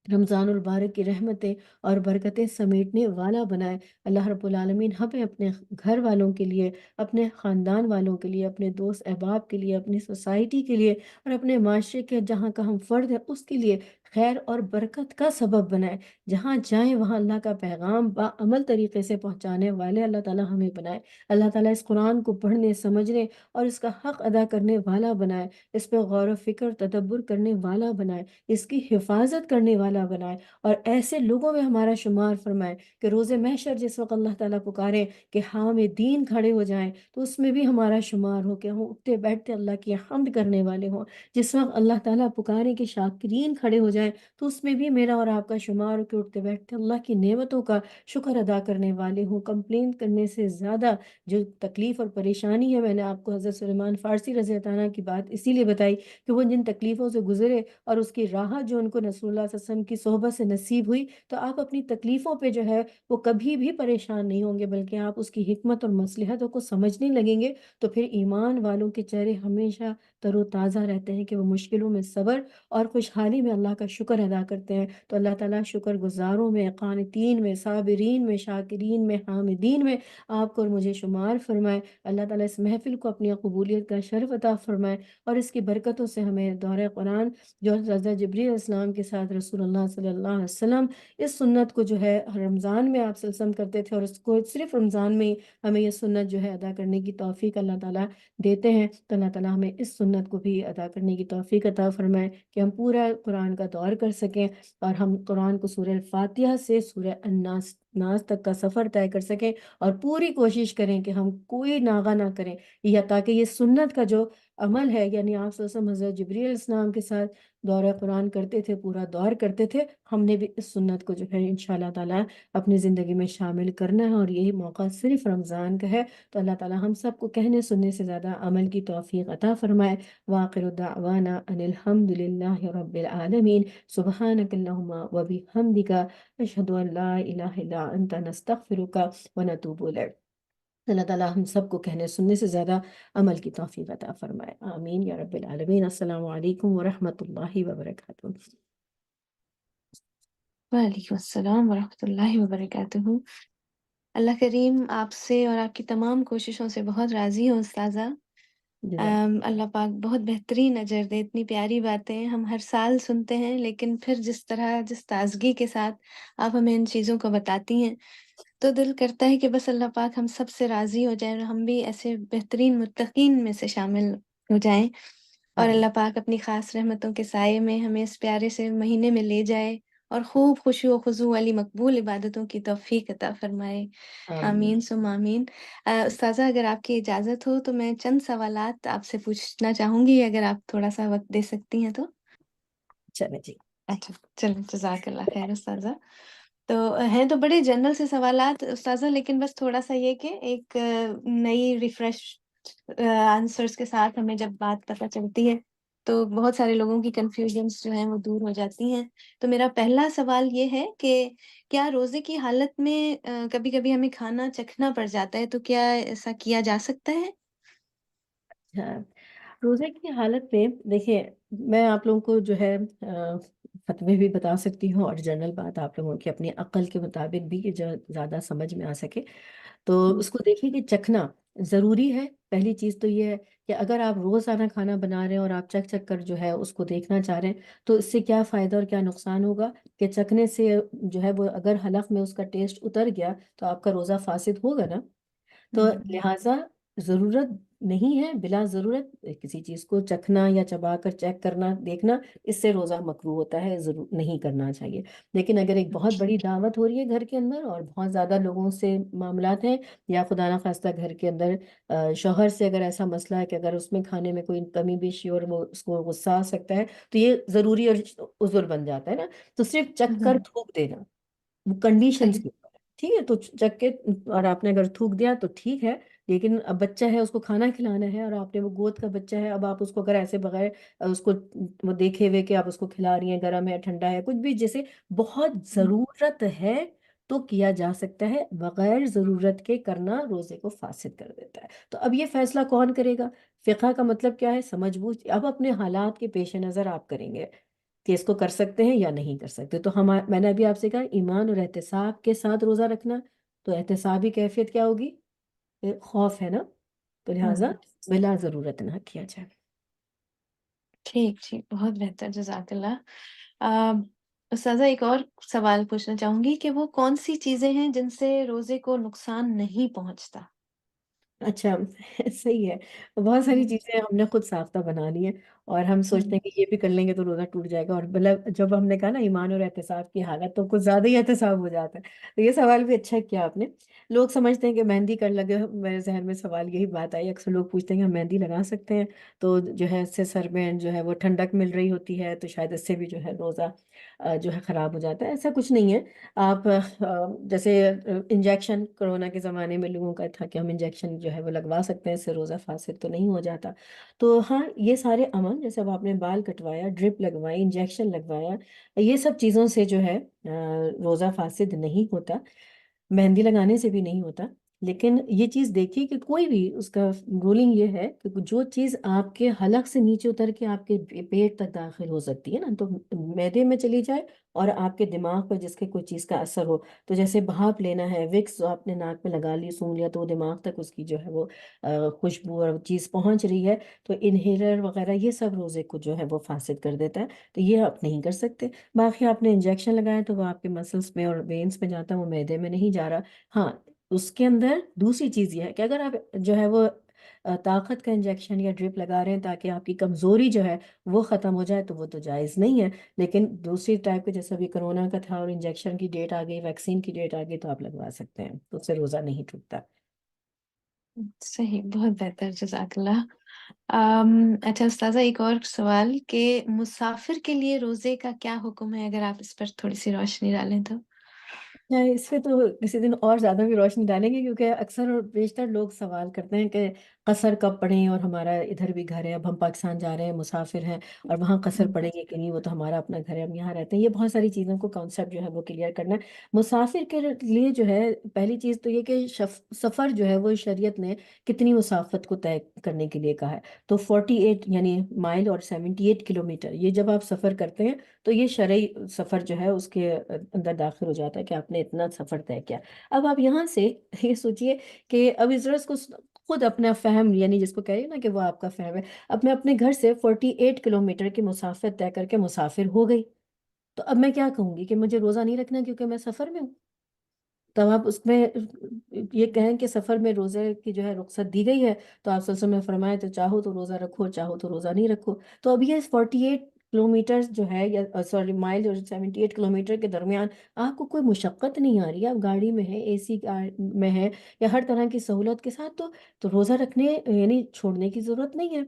رمضان المبارک کی رحمتیں اور برکتیں سمیٹنے والا بنائے. اللہ رب العالمین ہمیں اپنے گھر والوں کے لیے، اپنے خاندان والوں کے لیے، اپنے دوست احباب کے لیے، اپنی سوسائٹی کے لیے، اور اپنے معاشرے کے جہاں کا ہم فرد ہیں اس کے لیے خیر اور برکت کا سبب بنائے. جہاں جائیں وہاں اللہ کا پیغام بعمل طریقے سے پہنچانے والے اللہ تعالیٰ ہمیں بنائے. اللہ تعالیٰ اس قرآن کو پڑھنے، سمجھنے اور اس کا حق ادا کرنے والا بنائے، اس پہ غور و فکر تدبر کرنے والا بنائے، اس کی حفاظت کرنے والا بنائے، اور ایسے لوگوں میں ہمارا شمار فرمائے کہ روز محشر جس وقت اللہ تعالیٰ پکارے کہ حامدین کھڑے ہو جائیں، تو اس میں بھی ہمارا شمار ہو کہ ہم اٹھتے بیٹھتے اللہ کی حمد کرنے والے ہوں. جس وقت اللہ تعالیٰ پکارے کہ شاکرین کھڑے ہو جائیں، تو اس میں بھی میرا اور آپ کا شمار ہو کہ اٹھتے بیٹھتے اللہ کی نعمتوں کا شکر ادا کرنے والے ہوں. کمپلین کرنے سے زیادہ جو تکلیف اور پریشانی ہے، میں نے آپ کو حضرت سلیمان فارسی رضی اللہ عنہ کی بات اسی لیے بتائی کہ وہ جن تکلیفوں سے گزرے اور اس کی راحت جو ان کو رسول اللہ صلی اللہ علیہ وسلم کی صحبت سے نصیب ہوئی، تو آپ اپنی تکلیفوں پہ جو ہے وہ کبھی بھی پریشان نہیں ہوں گے، بلکہ آپ اس کی حکمت اور مصلحتوں کو سمجھنے لگیں گے. تو پھر ایمان والوں کے چہرے ہمیشہ تر و تازہ رہتے ہیں کہ وہ مشکلوں میں صبر اور خوشحالی میں اللہ کا شکر ادا کرتے ہیں. تو اللہ تعالیٰ شکر گزاروں میں، قانتین میں، صابرین میں، شاکرین میں، حامدین میں آپ کو اور مجھے شمار فرمائے. اللہ تعالیٰ اس محفل کو اپنی قبولیت کا شرف عطا فرمائے، اور اس کی برکتوں سے ہمیں دورہ قرآن جو حضرت جبریل علیہ السلام کے ساتھ رسول اللہ صلی اللہ علیہ وسلم اس سنت کو جو ہے رمضان میں آپ صلی اللہ علیہ وسلم کرتے تھے، اور اس کو صرف رمضان میں ہی ہمیں یہ سنت جو ہے ادا کرنے کی توفیق اللہ تعالیٰ دیتے ہیں. تو اللہ تعالیٰ ہمیں اس سنت کو بھی ادا کرنے کی توفیق عطا فرمائے کہ ہم پورا قرآن کا دور کر سکیں، اور ہم قرآن کو سورہ الفاتحہ سے سورہ ناس تک کا سفر طے کر سکیں، اور پوری کوشش کریں کہ ہم کوئی ناغہ نہ کریں، یا تاکہ یہ سنت کا جو عمل ہے، یعنی آپ صلی اللہ علیہ وسلم حضرت جبریل علیہ السلام کے ساتھ دورہ قرآن کرتے تھے، پورا دور کرتے تھے، ہم نے بھی اس سنت کو جو ہے انشاءاللہ تعالیٰ اپنی زندگی میں شامل کرنا ہے، اور یہی موقع صرف رمضان کا ہے. تو اللہ تعالیٰ ہم سب کو کہنے سننے سے زیادہ عمل کی توفیق عطا فرمائے. وآخر دعوانا ان الحمد للہ رب العالمین. سبحانک اللہم و بحمدک، اشہد ان لا الہ الا انت، نستغفرک و نتوب الیک. اللہ تعالیٰ ہم سب کو کہنے سننے سے زیادہ عمل کی توفیق عطا فرمائے. آمین یا رب العالمین. السلام علیکم ورحمۃ اللہ وبرکاتہ. وعلیکم السلام ورحمۃ اللہ وبرکاتہ. اللہ کریم آپ سے اور آپ کی تمام کوششوں سے بہت راضی ہوں استاذہ. اللہ پاک بہت بہترین اجر دے. اتنی پیاری باتیں ہم ہر سال سنتے ہیں، لیکن پھر جس طرح جس تازگی کے ساتھ آپ ہمیں ان چیزوں کو بتاتی ہیں، تو دل کرتا ہے کہ بس اللہ پاک ہم سب سے راضی ہو جائیں اور ہم بھی ایسے بہترین متقین میں سے شامل ہو جائیں، اور اللہ پاک اپنی خاص رحمتوں کے سائے میں ہمیں اس پیارے سے مہینے میں لے جائے اور خوب خوشی و خضوع والی مقبول عبادتوں کی توفیق عطا فرمائے. آمین ثم آمین. استاذہ اگر آپ کی اجازت ہو تو میں چند سوالات آپ سے پوچھنا چاہوں گی، اگر آپ تھوڑا سا وقت دے سکتی ہیں تو. چلیں جی. اچھا چلیں، جزاک اللہ خیر استاذہ. تو ہیں تو بڑے جنرل سے سوالات استاذہ، لیکن بس تھوڑا سا یہ کہ ایک نئی ریفریش آنسرس کے ساتھ ہمیں جب بات پتہ چلتی ہے تو بہت سارے لوگوں کی کنفیوژنس جو ہیں وہ دور ہو جاتی ہیں. تو میرا پہلا سوال یہ ہے کہ کیا روزے کی حالت میں کبھی کبھی ہمیں کھانا چکھنا پڑ جاتا ہے، تو کیا ایسا کیا جا سکتا ہے؟ ہاں، روزے کی حالت میں دیکھیں، میں آپ لوگوں کو جو ہے فتوے بھی بتا سکتی ہوں، اور جنرل بات آپ لوگوں کی اپنی عقل کے مطابق بھی کہ جو زیادہ سمجھ میں آ سکے. تو اس کو دیکھیے کہ چکھنا ضروری ہے. پہلی چیز تو یہ ہے کہ اگر آپ روزانہ کھانا بنا رہے ہیں اور آپ چکھ چکھ کر جو ہے اس کو دیکھنا چاہ رہے ہیں، تو اس سے کیا فائدہ اور کیا نقصان ہوگا کہ چکھنے سے جو ہے وہ اگر حلق میں اس کا ٹیسٹ اتر گیا تو آپ کا روزہ فاسد ہوگا نا. تو لہٰذا ضرورت نہیں ہے بلا ضرورت کسی چیز کو چکھنا یا چبا کر چیک کرنا دیکھنا، اس سے روزہ مکروہ ہوتا ہے، ضرور نہیں کرنا چاہیے. لیکن اگر ایک بہت بڑی دعوت ہو رہی ہے گھر کے اندر اور بہت زیادہ لوگوں سے معاملات ہیں، یا خدا نخواستہ گھر کے اندر شوہر سے اگر ایسا مسئلہ ہے کہ اگر اس میں کھانے میں کوئی کمی بیشی اور وہ اس کو غصہ آ سکتا ہے، تو یہ ضروری اور عذر بن جاتا ہے نا. تو صرف چکھ کر تھوک دینا وہ کنڈیشنز صحیح. کے اوپر ہے. ٹھیک ہے، تو چک کے اور آپ نے اگر تھوک دیا تو ٹھیک ہے. لیکن اب بچہ ہے، اس کو کھانا کھلانا ہے، اور آپ نے وہ گود کا بچہ ہے، اب آپ اس کو اگر ایسے بغیر اس کو وہ دیکھے ہوئے کہ آپ اس کو کھلا رہی ہیں، گرم ہے ٹھنڈا ہے کچھ بھی، جیسے بہت ضرورت ہے تو کیا جا سکتا ہے، بغیر ضرورت کے کرنا روزے کو فاسد کر دیتا ہے. تو اب یہ فیصلہ کون کرے گا؟ فقہ کا مطلب کیا ہے؟ سمجھ بوجھ. اب اپنے حالات کے پیش نظر آپ کریں گے کہ اس کو کر سکتے ہیں یا نہیں کر سکتے. تو میں نے ابھی آپ سے کہا ایمان اور احتساب کے ساتھ روزہ رکھنا، تو احتسابی کیفیت کیا ہوگی؟ خوف ہے نا، تو لہٰذا بلا ضرورت نہ کیا جائے. ٹھیک ٹھیک، بہت بہتر، جزاک اللہ. استاذہ ایک اور سوال پوچھنا چاہوں گی کہ وہ کون سی چیزیں ہیں جن سے روزے کو نقصان نہیں پہنچتا؟ اچھا صحیح ہے. بہت ساری چیزیں ہم نے خود ساختہ بنا لی ہیں، اور ہم سوچتے ہیں کہ یہ بھی کر لیں گے تو روزہ ٹوٹ جائے گا. اور مطلب جب ہم نے کہا نا ایمان اور احتساب کی حالت، تو کچھ زیادہ ہی احتساب ہو جاتا ہے. تو یہ سوال بھی اچھا کیا آپ نے. لوگ سمجھتے ہیں کہ مہندی کر لگے، میرے ذہن میں سوال یہی بات آئی. اکثر لوگ پوچھتے ہیں کہ ہم مہندی لگا سکتے ہیں، تو جو ہے اس سے سر میں جو ہے وہ ٹھنڈک مل رہی ہوتی ہے، تو شاید اس سے بھی جو ہے روزہ جو ہے خراب ہو جاتا ہے. ایسا کچھ نہیں ہے. آپ جیسے انجیکشن کرونا کے زمانے میں لوگوں کا تھا کہ ہم انجیکشن جو ہے وہ لگوا سکتے ہیں، اس سے روزہ فاسد تو نہیں ہو جاتا. تو ہاں، یہ سارے عمل، جیسے اب آپ نے بال کٹوایا، ڈرپ لگوائی، انجیکشن لگوایا، یہ سب چیزوں سے جو ہے روزہ فاسد نہیں ہوتا، مہندی لگانے سے بھی نہیں ہوتا. لیکن یہ چیز دیکھیے کہ کوئی بھی اس کا رولنگ یہ ہے کہ جو چیز آپ کے حلق سے نیچے اتر کے آپ کے پیٹ تک داخل ہو سکتی ہے نا، تو معدے میں چلی جائے اور آپ کے دماغ پر جس کے کوئی چیز کا اثر ہو، تو جیسے بھاپ لینا ہے، وکس جو آپ نے ناک میں لگا لی، سونگ لیا، تو وہ دماغ تک اس کی جو ہے وہ خوشبو اور چیز پہنچ رہی ہے، تو انہیلر وغیرہ یہ سب روزے کو جو ہے وہ فاسد کر دیتا ہے. تو یہ آپ نہیں کر سکتے. باقی آپ نے انجیکشن لگایا تو وہ آپ کے مسلس میں اور وینس میں جاتا ہے، وہ معدے میں نہیں جا رہا. ہاں، اس کے اندر دوسری چیز یہ ہے کہ اگر آپ جو ہے وہ طاقت کا انجیکشن یا ڈرپ لگا رہے ہیں تاکہ آپ کی کمزوری جو ہے وہ ختم ہو جائے، تو وہ تو جائز نہیں ہے. لیکن دوسری ٹائپ کے جیسے ابھی کرونا کا تھا اور انجیکشن کی ڈیٹ آ گئی، ویکسین کی ڈیٹ آ گئی، تو آپ لگوا سکتے ہیں، تو اس سے روزہ نہیں ٹوٹتا. صحیح، بہت بہتر، جزاک اللہ. اچھا استاذہ، ایک اور سوال کہ مسافر کے لیے روزے کا کیا حکم ہے، اگر آپ اس پر تھوڑی سی روشنی ڈالیں تو. اس پہ تو کسی دن اور زیادہ بھی روشنی ڈالیں گے، کیونکہ اکثر اور بیشتر لوگ سوال کرتے ہیں کہ قصر کب پڑھیں، اور ہمارا ادھر بھی گھر ہے، اب ہم پاکستان جا رہے ہیں، مسافر ہیں، اور وہاں قصر پڑھیں گے کہ نہیں، وہ تو ہمارا اپنا گھر ہے، ہم یہاں رہتے ہیں. یہ بہت ساری چیزوں کو کانسیپٹ جو ہے وہ کلیئر کرنا ہے. مسافر کے لیے جو ہے پہلی چیز تو یہ کہ سفر جو ہے وہ شریعت نے کتنی مسافت کو طے کرنے کے لیے کہا ہے. تو 48 یعنی مائل اور 78 کلومیٹر، یہ جب آپ سفر کرتے ہیں تو یہ شرعی سفر جو ہے اس کے اندر داخل ہو جاتا ہے کہ آپ نے اتنا سفر طے کیا. اب آپ یہاں سے یہ سوچئے کہ اب اس کو خود اپنا فہم، یعنی جس کو کہہ رہی نا کہ وہ آپ کا فہم ہے، اب میں اپنے گھر سے 48 کلومیٹر کی مسافت طے کر کے مسافر ہو گئی، تو اب میں کیا کہوں گی کہ مجھے روزہ نہیں رکھنا کیونکہ میں سفر میں ہوں. تب آپ اس میں یہ کہیں کہ سفر میں روزے کی جو ہے رخصت دی گئی ہے، تو آپ صلی اللہ علیہ وسلم نے فرمایا تو چاہو تو روزہ رکھو، چاہو تو روزہ نہیں رکھو. تو اب یہ 48 کلومیٹر جو ہے، یا سوری مائل اور 78 کلومیٹر کے درمیان آپ کو کوئی مشقت نہیں آ رہی ہے، آپ گاڑی میں ہے، اے سی میں ہے، یا ہر طرح کی سہولت کے ساتھ، تو روزہ رکھنے یعنی چھوڑنے کی ضرورت نہیں ہے.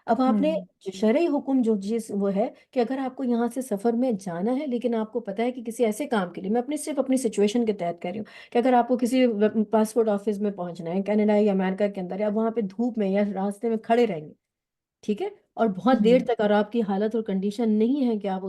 اب آپ نے شرعی حکم جو چیز وہ ہے کہ اگر آپ کو یہاں سے سفر میں جانا ہے، لیکن آپ کو پتا ہے کہ کسی ایسے کام کے لیے، میں صرف اپنی سچویشن کے تحت کہہ رہی ہوں کہ اگر آپ کو کسی پاسپورٹ آفس میں پہنچنا ہے، کینیڈا یا امریکہ کے اندر، یا وہاں پہ دھوپ میں یا راستے میں کھڑے رہیں گے، ٹھیک ہے، اور بہت دیر تک، اور آپ کی حالت اور کنڈیشن نہیں ہے کہ آپ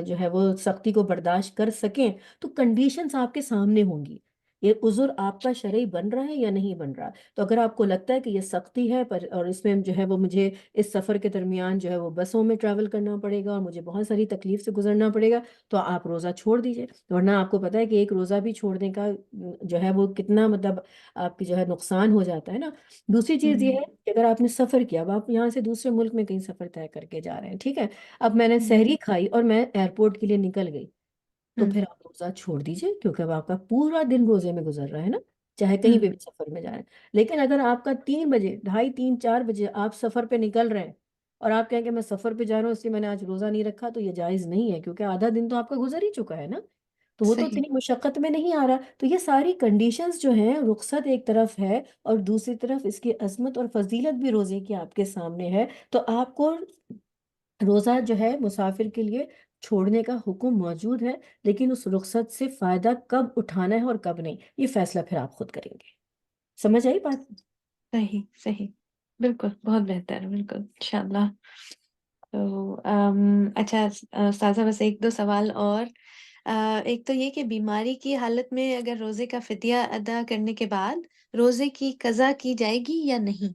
جو ہے وہ سختی کو برداشت کر سکیں، تو کنڈیشنز آپ کے سامنے ہوں گی. یہ عذر آپ کا شرعی بن رہا ہے یا نہیں بن رہا. تو اگر آپ کو لگتا ہے کہ یہ سختی ہے پر اور اس میں جو ہے وہ مجھے اس سفر کے درمیان جو ہے وہ بسوں میں ٹریول کرنا پڑے گا اور مجھے بہت ساری تکلیف سے گزرنا پڑے گا، تو آپ روزہ چھوڑ دیجئے. ورنہ آپ کو پتہ ہے کہ ایک روزہ بھی چھوڑنے کا جو ہے وہ کتنا مطلب آپ کی جو ہے نقصان ہو جاتا ہے نا. دوسری چیز یہ ہے کہ اگر آپ نے سفر کیا، اب آپ یہاں سے دوسرے ملک میں کہیں سفر طے کر کے جا رہے ہیں، ٹھیک ہے، اب میں نے سحری کھائی اور میں ایئرپورٹ کے لیے نکل گئی، تو پھر آپ روزہ چھوڑ دیجئے، کیونکہ اب آپ کا پورا دن روزے میں گزر رہا ہے نا، چاہے کہیں پہ بھی سفر میں جا رہے ہیں. لیکن اگر آپ کا 3 بجے، 2:30 4 بجے آپ سفر پہ نکل رہے ہیں اور آپ کہیں کہ میں سفر پہ جا رہا ہوں اس لیے میں نے آج روزہ نہیں رکھا، تو یہ جائز نہیں ہے، کیونکہ آدھا دن تو آپ کا گزر ہی چکا ہے نا، تو وہ تو صحیح. اتنی مشقت میں نہیں آ رہا. تو یہ ساری کنڈیشنز جو ہیں، رخصت ایک طرف ہے اور دوسری طرف اس کی عظمت اور فضیلت بھی روزے کی آپ کے سامنے ہے. تو آپ کو روزہ جو ہے مسافر کے لیے چھوڑنے کا حکم موجود ہے، لیکن اس رخصت سے فائدہ کب اٹھانا ہے اور کب نہیں، یہ فیصلہ پھر آپ خود کریں گے. سمجھ آئی بات؟ صحیح صحیح، بالکل، بہت بہتر، بالکل انشاءاللہ. تو اچھا استاذہ، بس ایک دو سوال اور. ایک تو یہ کہ بیماری کی حالت میں اگر روزے کا فدیہ ادا کرنے کے بعد روزے کی قضا کی جائے گی یا نہیں؟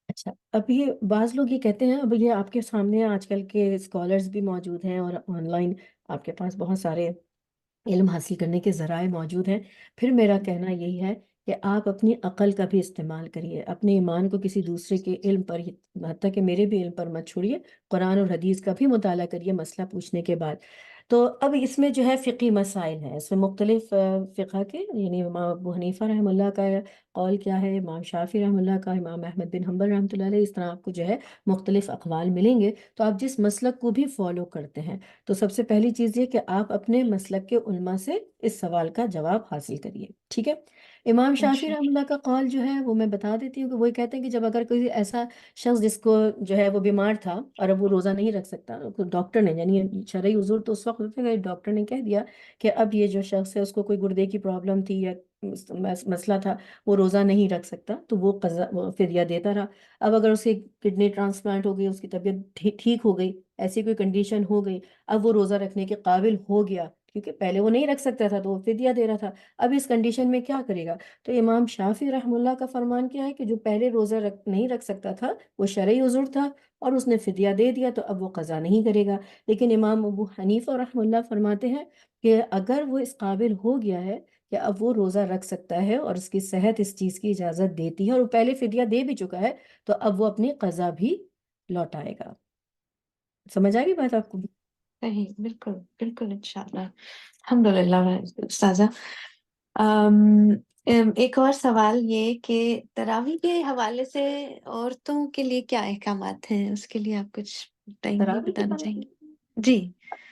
اچھا، اب یہ بعض لوگ یہ کہتے ہیں، اب یہ آپ کے سامنے آج کل کے اسکالرز بھی موجود ہیں اور آن لائن آپ کے پاس بہت سارے علم حاصل کرنے کے ذرائع موجود ہیں. پھر میرا کہنا یہی ہے کہ آپ اپنی عقل کا بھی استعمال کریے، اپنے ایمان کو کسی دوسرے کے علم پر، حتیٰ کہ میرے بھی علم پر مت چھوڑیے، قرآن اور حدیث کا بھی مطالعہ کریے مسئلہ پوچھنے کے بعد. تو اب اس میں جو ہے فقہی مسائل ہیں، اس میں مختلف فقہ کے، یعنی امام ابو حنیفہ رحمہ اللہ کا قول کیا ہے، امام شافعی رحمہ اللہ کا، امام احمد بن حنبل رحمۃ اللہ علیہ، اس طرح آپ کو جو ہے مختلف اقوال ملیں گے. تو آپ جس مسلک کو بھی فالو کرتے ہیں، تو سب سے پہلی چیز یہ کہ آپ اپنے مسلک کے علماء سے اس سوال کا جواب حاصل کریے، ٹھیک ہے. امام شافعی اچھا. رحمۃ اللہ کا قول جو ہے وہ میں بتا دیتی ہوں کہ وہ کہتے ہیں کہ جب اگر کوئی ایسا شخص جس کو جو ہے وہ بیمار تھا اور اب وہ روزہ نہیں رکھ سکتا، ڈاکٹر نے، یعنی شرعی حضور تو اس وقت ہوتے ہیں ڈاکٹر نے کہہ دیا کہ اب یہ جو شخص ہے اس کو کوئی گردے کی پرابلم تھی یا مسئلہ تھا، وہ روزہ نہیں رکھ سکتا، تو وہ قضا فدیہ دیتا رہا. اب اگر اسے کڈنی ٹرانسپلانٹ ہو گئی، اس کی طبیعت ٹھیک ہو گئی، ایسی کوئی کنڈیشن ہو گئی، اب وہ روزہ رکھنے کے قابل ہو گیا، کیونکہ پہلے وہ نہیں رکھ سکتا تھا تو وہ فدیہ دے رہا تھا. اب اس کنڈیشن میں کیا کرے گا؟ تو امام شافعی رحمہ اللہ کا فرمان کیا ہے کہ جو پہلے روزہ نہیں رکھ سکتا تھا وہ شرعی عذر تھا اور اس نے فدیہ دے دیا، تو اب وہ قضا نہیں کرے گا. لیکن امام ابو حنیفہ رحمہ اللہ فرماتے ہیں کہ اگر وہ اس قابل ہو گیا ہے کہ اب وہ روزہ رکھ سکتا ہے اور اس کی صحت اس چیز کی اجازت دیتی ہے اور وہ پہلے فدیہ دے بھی چکا ہے، تو اب وہ اپنی قضا بھی لوٹائے گا. سمجھ آ گئی بات آپ کو؟ صحیح، بالکل بالکل، انشاءاللہ. الحمدللہ. استاذہ، ایک اور سوال یہ کہ تراویح کے حوالے سے عورتوں کے لیے کیا احکامات ہیں، اس کے لیے آپ کچھ بتائیں گے، تراویح کے بتانا بارے چاہیں میں گے؟ جی.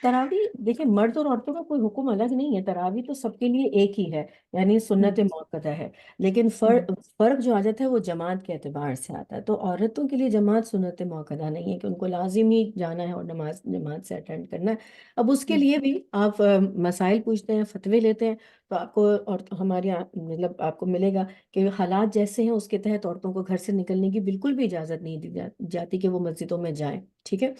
تراویح دیکھیں، مرد اور عورتوں کا کوئی حکم الگ نہیں ہے، تراویح تو سب کے لیے ایک ہی ہے، یعنی سنت ہم، موقدہ ہے. لیکن ہم، فرق جو آ جاتا ہے وہ جماعت کے اعتبار سے آتا ہے. تو عورتوں کے لیے جماعت سنت موقدہ نہیں ہے کہ ان کو لازم ہی جانا ہے اور نماز جماعت سے اٹینڈ کرنا ہے. اب اس کے ہم، لیے بھی آپ مسائل پوچھتے ہیں، فتوے لیتے ہیں، تو آپ کو اور ہمارے مطلب آپ کو ملے گا کہ حالات جیسے ہیں اس کے تحت عورتوں کو گھر سے نکلنے کی بالکل بھی اجازت نہیں دی جاتی کہ وہ مسجدوں میں جائیں، ٹھیک ہے.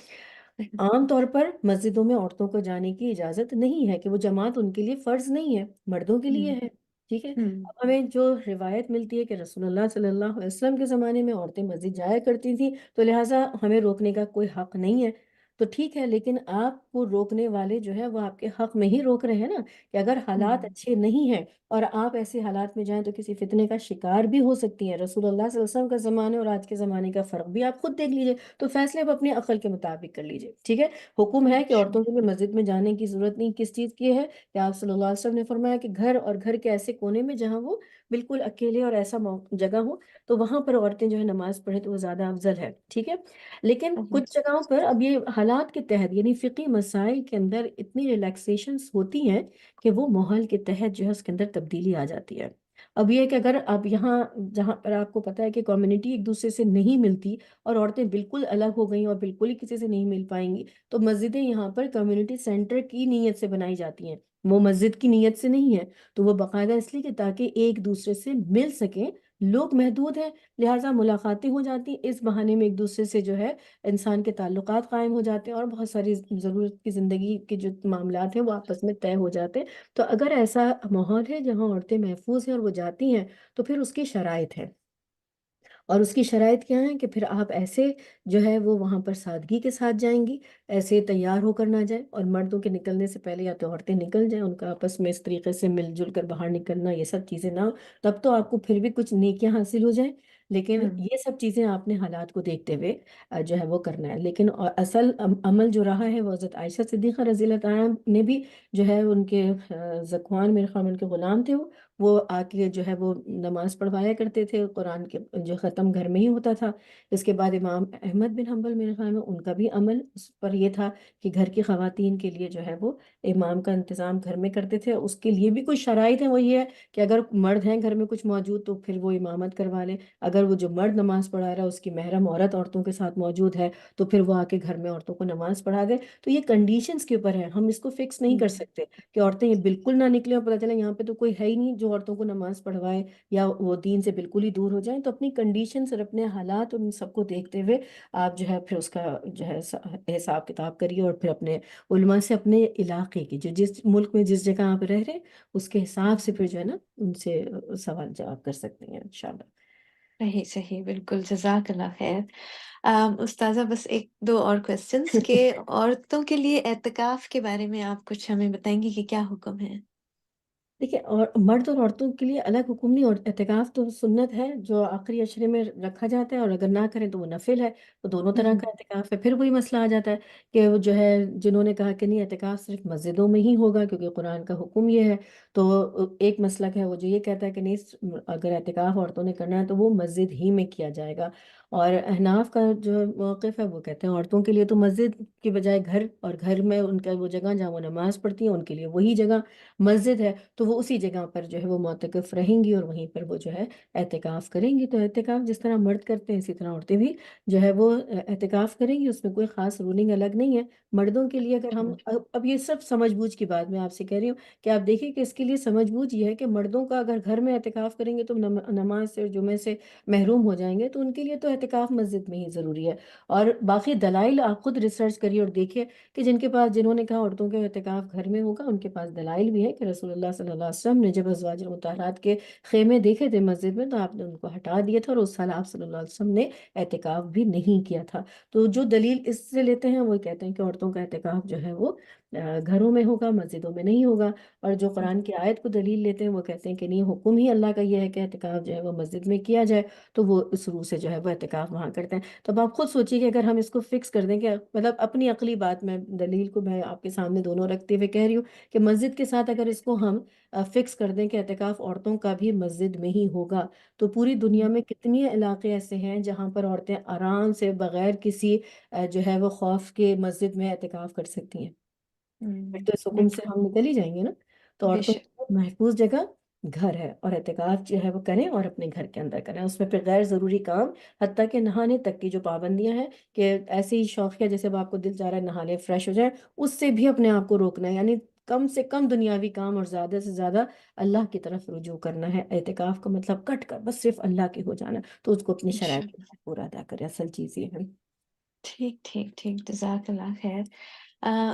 عام طور پر مسجدوں میں عورتوں کو جانے کی اجازت نہیں ہے، کہ وہ جماعت ان کے لیے فرض نہیں ہے، مردوں کے لیے ہم، ہے، ٹھیک ہے. ہم، اب ہمیں جو روایت ملتی ہے کہ رسول اللہ صلی اللہ علیہ وسلم کے زمانے میں عورتیں مسجد جایا کرتی تھیں، تو لہٰذا ہمیں روکنے کا کوئی حق نہیں ہے. تو ٹھیک ہے، لیکن آپ کو روکنے والے جو ہے وہ آپ کے حق میں ہی روک رہے ہیں نا، کہ اگر حالات ہم، اچھے نہیں ہیں اور آپ ایسے حالات میں جائیں تو کسی فتنے کا شکار بھی ہو سکتی ہیں. رسول اللہ صلی اللہ علیہ وسلم کا زمانے اور آج کے زمانے کا فرق بھی آپ خود دیکھ لیجئے. تو فیصلے آپ اپنے عقل کے مطابق کر لیجئے، ٹھیک ہے. حکم ہے کہ اچھا. عورتوں کے لیے مسجد میں جانے کی ضرورت نہیں. کس چیز کی ہے؟ کہ آپ صلی اللہ علیہ وسلم نے فرمایا کہ گھر اور گھر کے ایسے کونے میں جہاں وہ بالکل اکیلے اور ایسا جگہ ہو، تو وہاں پر عورتیں جو ہے نماز پڑھیں تو وہ زیادہ افضل ہے، ٹھیک ہے. لیکن صحیح. کچھ جگہوں پر اب یہ حالات کے تحت، یعنی فقہی مسائل کے اندر اتنی ریلیکسیشنز ہوتی ہیں کہ وہ ماحول کے تحت جو ہے اس کے اندر تبدیلی آ جاتی ہے. اب یہ کہ اگر آپ یہاں جہاں پر آپ کو پتہ ہے کہ کمیونٹی ایک دوسرے سے نہیں ملتی اور عورتیں بالکل الگ ہو گئیں اور بالکل ہی کسی سے نہیں مل پائیں گی، تو مسجدیں یہاں پر کمیونٹی سینٹر کی نیت سے بنائی جاتی ہیں، وہ مسجد کی نیت سے نہیں ہے. تو وہ باقاعدہ اس لیے کہ تاکہ ایک دوسرے سے مل سکیں، لوگ محدود ہیں، لہٰذا ملاقاتیں ہو جاتی ہیں، اس بہانے میں ایک دوسرے سے جو ہے انسان کے تعلقات قائم ہو جاتے ہیں، اور بہت ساری ضرورت کی زندگی کے جو معاملات ہیں وہ آپس میں طے ہو جاتے ہیں۔ تو اگر ایسا ماحول ہے جہاں عورتیں محفوظ ہیں اور وہ جاتی ہیں، تو پھر اس کی شرائط ہے، اور اس کی شرائط کیا ہیں کہ پھر آپ ایسے جو ہے وہ وہاں پر سادگی کے ساتھ جائیں گی، ایسے تیار ہو کر نہ جائیں، اور مردوں کے نکلنے سے پہلے یا تو عورتیں نکل جائیں، ان کا آپس میں اس طریقے سے مل جل کر باہر نکلنا، یہ سب چیزیں نہ ہو، تب تو آپ کو پھر بھی کچھ نیکیاں حاصل ہو جائیں، لیکن ہوں یہ سب چیزیں آپ نے حالات کو دیکھتے ہوئے جو ہے وہ کرنا ہے۔ لیکن اصل عمل جو رہا ہے وہ حضرت عائشہ صدیقہ رضی اللہ تعالیٰ نے بھی جو ہے، ان کے ذکوان میرے خیال میں ان کے غلام تھے، وہ آ کے جو ہے وہ نماز پڑھوایا کرتے تھے، قرآن کے جو ختم گھر میں ہی ہوتا تھا۔ اس کے بعد امام احمد بن حنبل میرے خیال میں ان کا بھی عمل اس پر یہ تھا کہ گھر کی خواتین کے لیے جو ہے وہ امام کا انتظام گھر میں کرتے تھے۔ اس کے لیے بھی کچھ شرائط ہیں، وہ یہ ہے کہ اگر مرد ہیں گھر میں کچھ موجود تو پھر وہ امامت کروا لیں، اگر وہ جو مرد نماز پڑھا رہا ہے اس کی محرم عورت عورتوں کے ساتھ موجود ہے تو پھر وہ آ کے گھر میں عورتوں کو نماز پڑھا دے۔ تو یہ کنڈیشنز کے اوپر ہے، ہم اس کو فکس نہیں کر ہوں سکتے کہ عورتیں یہ بالکل نہ نکلیں اور پتہ چلے یہاں پہ تو کوئی ہے ہی نہیں جو عورتوں کو نماز پڑھوائے، یا وہ دین سے بالکل ہی دور ہو جائیں۔ تو اپنی کنڈیشنز اور اپنے حالات اور ان سب کو دیکھتے ہوئے آپ جو ہے پھر اس کا جو ہے حساب کتاب کریے، اور پھر اپنے علماء سے اپنے علاقے کی جو جس ملک میں جس جگہ آپ رہ رہے ہیں اس کے حساب سے پھر جو ہے نا ان سے سوال جواب کر سکتے ہیں انشاءاللہ۔ صحیح صحیح، بالکل، جزاک اللہ خیر۔ استاذہ بس ایک دو اور کوشچنس کہ عورتوں کے لیے اعتکاف کے بارے میں آپ کچھ ہمیں بتائیں گی کہ کیا حکم ہے؟ دیکھیے، اور مرد اور عورتوں کے لیے الگ حکم نہیں، اور اعتکاف تو سنت ہے جو آخری عشرے میں رکھا جاتا ہے، اور اگر نہ کریں تو وہ نفل ہے، تو دونوں طرح ہوں کا اعتکاف ہے۔ پھر وہی مسئلہ آ جاتا ہے کہ وہ جو ہے جنہوں نے کہا کہ نہیں اعتکاف صرف مسجدوں میں ہی ہوگا کیونکہ قرآن کا حکم یہ ہے، تو ایک مسلک ہے وہ جو یہ کہتا ہے کہ نہیں، اگر اعتکاف عورتوں نے کرنا ہے تو وہ مسجد ہی میں کیا جائے گا۔ اور احناف کا جو موقف ہے وہ کہتے ہیں عورتوں کے لیے تو مسجد کی بجائے گھر، اور گھر میں ان کا وہ جگہ جہاں وہ نماز پڑھتی ہیں ان کے لیے وہی جگہ مسجد ہے، تو وہ اسی جگہ پر جو ہے وہ معتکف رہیں گی، اور وہیں پر وہ جو ہے اعتکاف کریں گی۔ تو اعتکاف جس طرح مرد کرتے ہیں اسی طرح عورتیں بھی جو ہے وہ اعتکاف کریں گی، اس میں کوئی خاص رولنگ الگ نہیں ہے۔ مردوں کے لیے اگر ہم اب یہ سب سمجھ بوجھ کی بات میں آپ سے کہہ رہی ہوں کہ آپ دیکھیں کہ اس کے لیے سمجھ بوجھ یہ ہے کہ مردوں کا اگر گھر میں اعتکاف کریں گے تو نماز سے اور جمعے سے محروم ہو جائیں گے، تو ان کے لیے تو اعتکاف مسجد میں ہی ضروری ہے۔ اور باقی دلائل آپ خود ریسرچ کریے اور دیکھیے کہ جن کے پاس، جنہوں نے کہا عورتوں کے اعتکاف گھر میں ہوگا، ان کے پاس دلائل بھی ہے کہ رسول اللہ صلی اللہ علیہ وسلم نے جب ازواج المطہرات کے خیمے دیکھے تھے مسجد میں تو آپ نے ان کو ہٹا دیا تھا، اور اس سال آپ صلی اللہ علیہ وسلم نے اعتکاف بھی نہیں کیا تھا۔ تو جو دلیل اس سے لیتے ہیں وہ کہتے ہیں کہ عورتوں کا اعتکاف جو ہے وہ گھروں میں ہوگا، مسجدوں میں نہیں ہوگا، اور جو قرآن کی آیت کو دلیل لیتے ہیں وہ کہتے ہیں کہ نہیں، حکم ہی اللہ کا یہ ہے کہ اعتکاف جو ہے وہ مسجد میں کیا جائے، تو وہ اس روح سے جو ہے وہ اعتکاف وہاں کرتے ہیں۔ تو اب آپ خود سوچیے کہ اگر ہم اس کو فکس کر دیں کہ مطلب اپنی عقلی بات میں دلیل کو میں آپ کے سامنے دونوں رکھتے ہوئے کہہ رہی ہوں کہ مسجد کے ساتھ اگر اس کو ہم فکس کر دیں کہ اعتکاف عورتوں کا بھی مسجد میں ہی ہوگا، تو پوری دنیا میں کتنی علاقے ایسے ہیں جہاں پر عورتیں آرام سے بغیر کسی جو ہے وہ خوف کے مسجد میں اعتکاف کر سکتی ہیں۔ پھر تو اس حکم سے بالکل، ہم نکل ہی جائیں گے نا۔ تو بے عورتوں شک، کی محفوظ جگہ گھر ہے، اور اعتکاف جو ہے وہ کریں اور اپنے گھر کے اندر کریں، اس میں پھر غیر ضروری کام حتیٰ کہ نہانے تک کی جو پابندیاں ہیں کہ ایسے ہی شوقیہ جیسے اب آپ کو دل چاہ رہا ہے نہا لیں فریش ہو جائیں، اس سے بھی اپنے آپ کو روکنا ہے، یعنی کم سے کم دنیاوی کام اور زیادہ سے زیادہ اللہ کی طرف رجوع کرنا ہے۔ اعتکاف کا مطلب کٹ کر بس صرف اللہ کے ہو جانا، تو اس کو اپنی شرائط کے انشاءاللہ۔ ساتھ پورا ادا کرے، اصل چیز یہ ہے۔ ٹھیک ٹھیک ٹھیک، جزاک اللہ خیر۔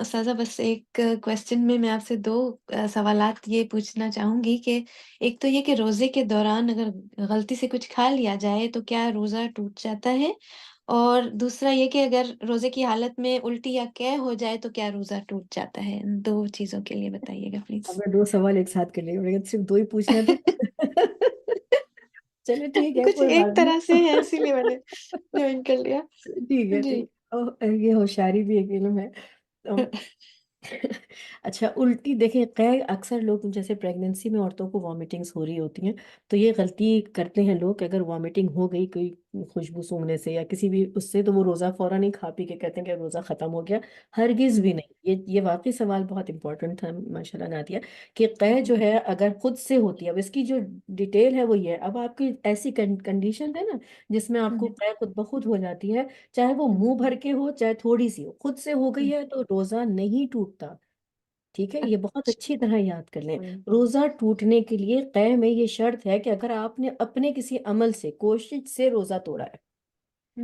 استاذہ بس ایک کوشچن میں آپ سے دو سوالات یہ پوچھنا چاہوں گی کہ ایک تو یہ کہ روزے کے دوران اگر غلطی سے کچھ کھا لیا جائے تو کیا روزہ ٹوٹ جاتا ہے؟ اور دوسرا یہ کہ اگر روزے کی حالت میں الٹی یا قے ہو جائے تو کیا روزہ ٹوٹ جاتا ہے؟ ان دو چیزوں کے لیے بتائیے گا اب پلیز۔ میں دو سوال ایک ساتھ کر لیں گے، صرف دو ہی پوچھنے تھے۔ چلے ٹھیک ہے، کچھ کوئی ایک بات طرح سے ہے اسی لیے میں نے نہیں۔ جوائن کر لیا۔ ٹھیک ہے، جی۔ ٹھیک ہے، یہ ہوشیاری بھی ایک علم ہے۔ تو اچھا، الٹی دیکھیں، اکثر لوگ جیسے پریگننسی میں عورتوں کو وامٹنگس ہو رہی ہوتی ہیں، تو یہ غلطی کرتے ہیں لوگ کہ اگر وامٹنگ ہو گئی کوئی خوشبو سونگنے سے یا کسی بھی اس سے، تو وہ روزہ فوراً ہی کھا پی کے کہتے ہیں کہ روزہ ختم ہو گیا۔ ہرگز بھی نہیں، یہ واقعی سوال بہت امپورٹنٹ تھا ماشاء اللہ نادیہ، کہ قے جو ہے اگر خود سے ہوتی ہے، اب اس کی جو ڈیٹیل ہے وہ یہ ہے، اب آپ کی ایسی کنڈیشن ہے نا جس میں آپ کو قے خود بخود ہو جاتی ہے، چاہے وہ منہ بھر کے ہو چاہے تھوڑی سی ہو، خود سے ہو گئی ہے تو روزہ نہیں ٹوٹتا، ٹھیک ہے، یہ بہت اچھی طرح یاد کر لیں. روزہ ٹوٹنے کے لیے قے میں یہ شرط ہے کہ اگر آپ نے اپنے کسی عمل سے، کوشش سے روزہ توڑا ہے،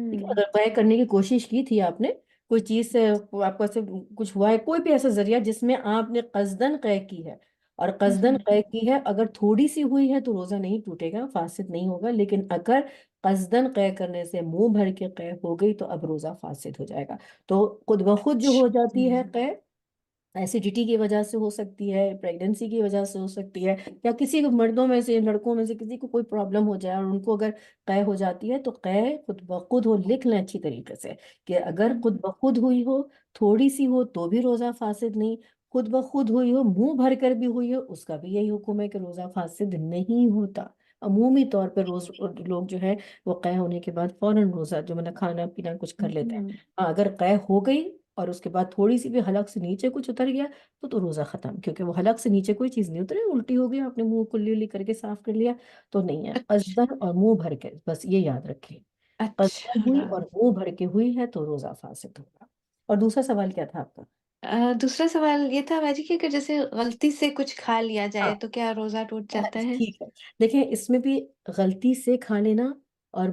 ٹھیک ہے، اگر قے کرنے کی کوشش کی تھی آپ نے، کوئی چیز سے آپ کو ایسے کچھ ہوا ہے، کوئی بھی ایسا ذریعہ جس میں آپ نے قصدن قے کی ہے، اور قصدن قے کی ہے، اگر تھوڑی سی ہوئی ہے تو روزہ نہیں ٹوٹے گا، فاسد نہیں ہوگا. لیکن اگر قصدن قے کرنے سے منہ بھر کے قے ہو گئی تو اب روزہ فاسد ہو جائے گا. تو خود بخود جو ہو جاتی ہے قے، ایسیڈیٹی کی وجہ سے ہو سکتی ہے، پریگننسی کی وجہ سے ہو سکتی ہے، یا کسی کو مردوں میں سے، لڑکوں میں سے کسی کو کوئی پرابلم ہو جائے اور ان کو اگر قے ہو جاتی ہے، تو قے خود بخود ہو، لکھ لیں اچھی طریقے سے کہ اگر خود بخود ہوئی ہو، تھوڑی سی ہو تو بھی روزہ فاسد نہیں، خود بخود ہوئی ہو، منہ بھر کر بھی ہوئی ہو، اس کا بھی یہی حکم ہے کہ روزہ فاسد نہیں ہوتا. عمومی طور پہ لوگ جو ہے وہ قے ہونے کے بعد فوراً روزہ جو مطلب کھانا پینا کچھ کر لیتے ہیں. اگر قے ہو گئی اور اس کے بعد تھوڑی سی بھی حلق سے نیچے کچھ اتر گیا تو روزہ ختم، کیونکہ وہ حلق سے نیچے کوئی چیز نہیں اتری، الٹی ہو گئی، آپ نے منہ کلی الی کر کے صاف کر لیا تو نہیں ہے. قصدن اور منہ بھر کے، بس یہ یاد رکھیں، قصدن ہوئی اچھا. اور منہ بھر کے ہوئی ہے تو روزہ فاسد ہوگا. اور دوسرا سوال کیا تھا آپ کا؟ دوسرا سوال یہ تھا باجی کہ اگر جیسے غلطی سے کچھ کھا لیا ہاں، جائے تو کیا روزہ ٹوٹ جاتا ہے؟ ٹھیک ہے. دیکھیں، اس میں بھی غلطی سے کھا لینا اور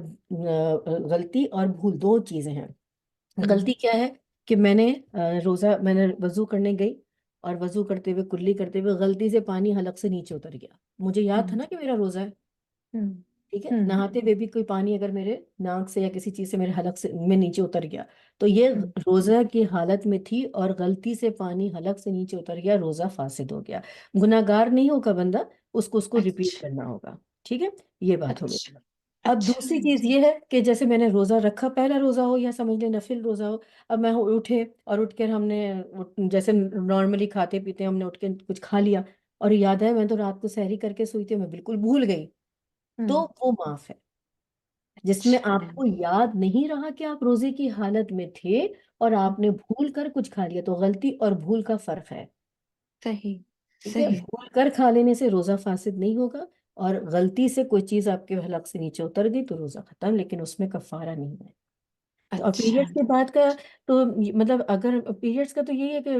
غلطی اور بھول دو چیزیں ہیں. غلطی کیا ہے کہ میں نے میں نے وضو کرنے گئی اور وضو کرتے ہوئے، کلی کرتے ہوئے غلطی سے پانی حلق سے نیچے اتر گیا. مجھے یاد تھا نا کہ میرا روزہ ہے، ٹھیک ہے، نہاتے ہوئے بھی کوئی پانی اگر میرے ناک سے یا کسی چیز سے میرے حلق سے میں نیچے اتر گیا تو یہ روزہ کی حالت میں تھی اور غلطی سے پانی حلق سے نیچے اتر گیا، روزہ فاسد ہو گیا. گناہگار نہیں ہوگا بندہ، اس کو ریپیٹ اچھا. کرنا ہوگا. ٹھیک ہے، یہ بات ہو گئی. اچھا. اب اچھا. دوسری چیز یہ ہے کہ جیسے میں نے روزہ رکھا، پہلا روزہ ہو یا سمجھ لیں نفل روزہ ہو، اب میں اٹھے اور اٹھ کر ہم نے جیسے نارملی کھاتے پیتے ہم نے اٹھ کے کچھ کھا لیا، اور یاد ہے میں تو رات کو سحری کر کے سوئی تھی، میں بالکل بھول گئی، تو وہ معاف ہے. جس میں اچھا. آپ کو یاد نہیں رہا کہ آپ روزے کی حالت میں تھے اور آپ نے بھول کر کچھ کھا لیا، تو غلطی اور بھول کا فرق ہے. صحیح. ٹھیک ہے، صحیح. بھول کر کھا لینے سے روزہ فاسد نہیں ہوگا، اور غلطی سے کوئی چیز آپ کے حلق سے نیچے اتر گئی تو روزہ ختم، لیکن اس میں کفارہ نہیں ہے. اور اچھا. پیریڈس کے بعد کا تو مطلب اگر پیریڈس کا تو یہی ہے کہ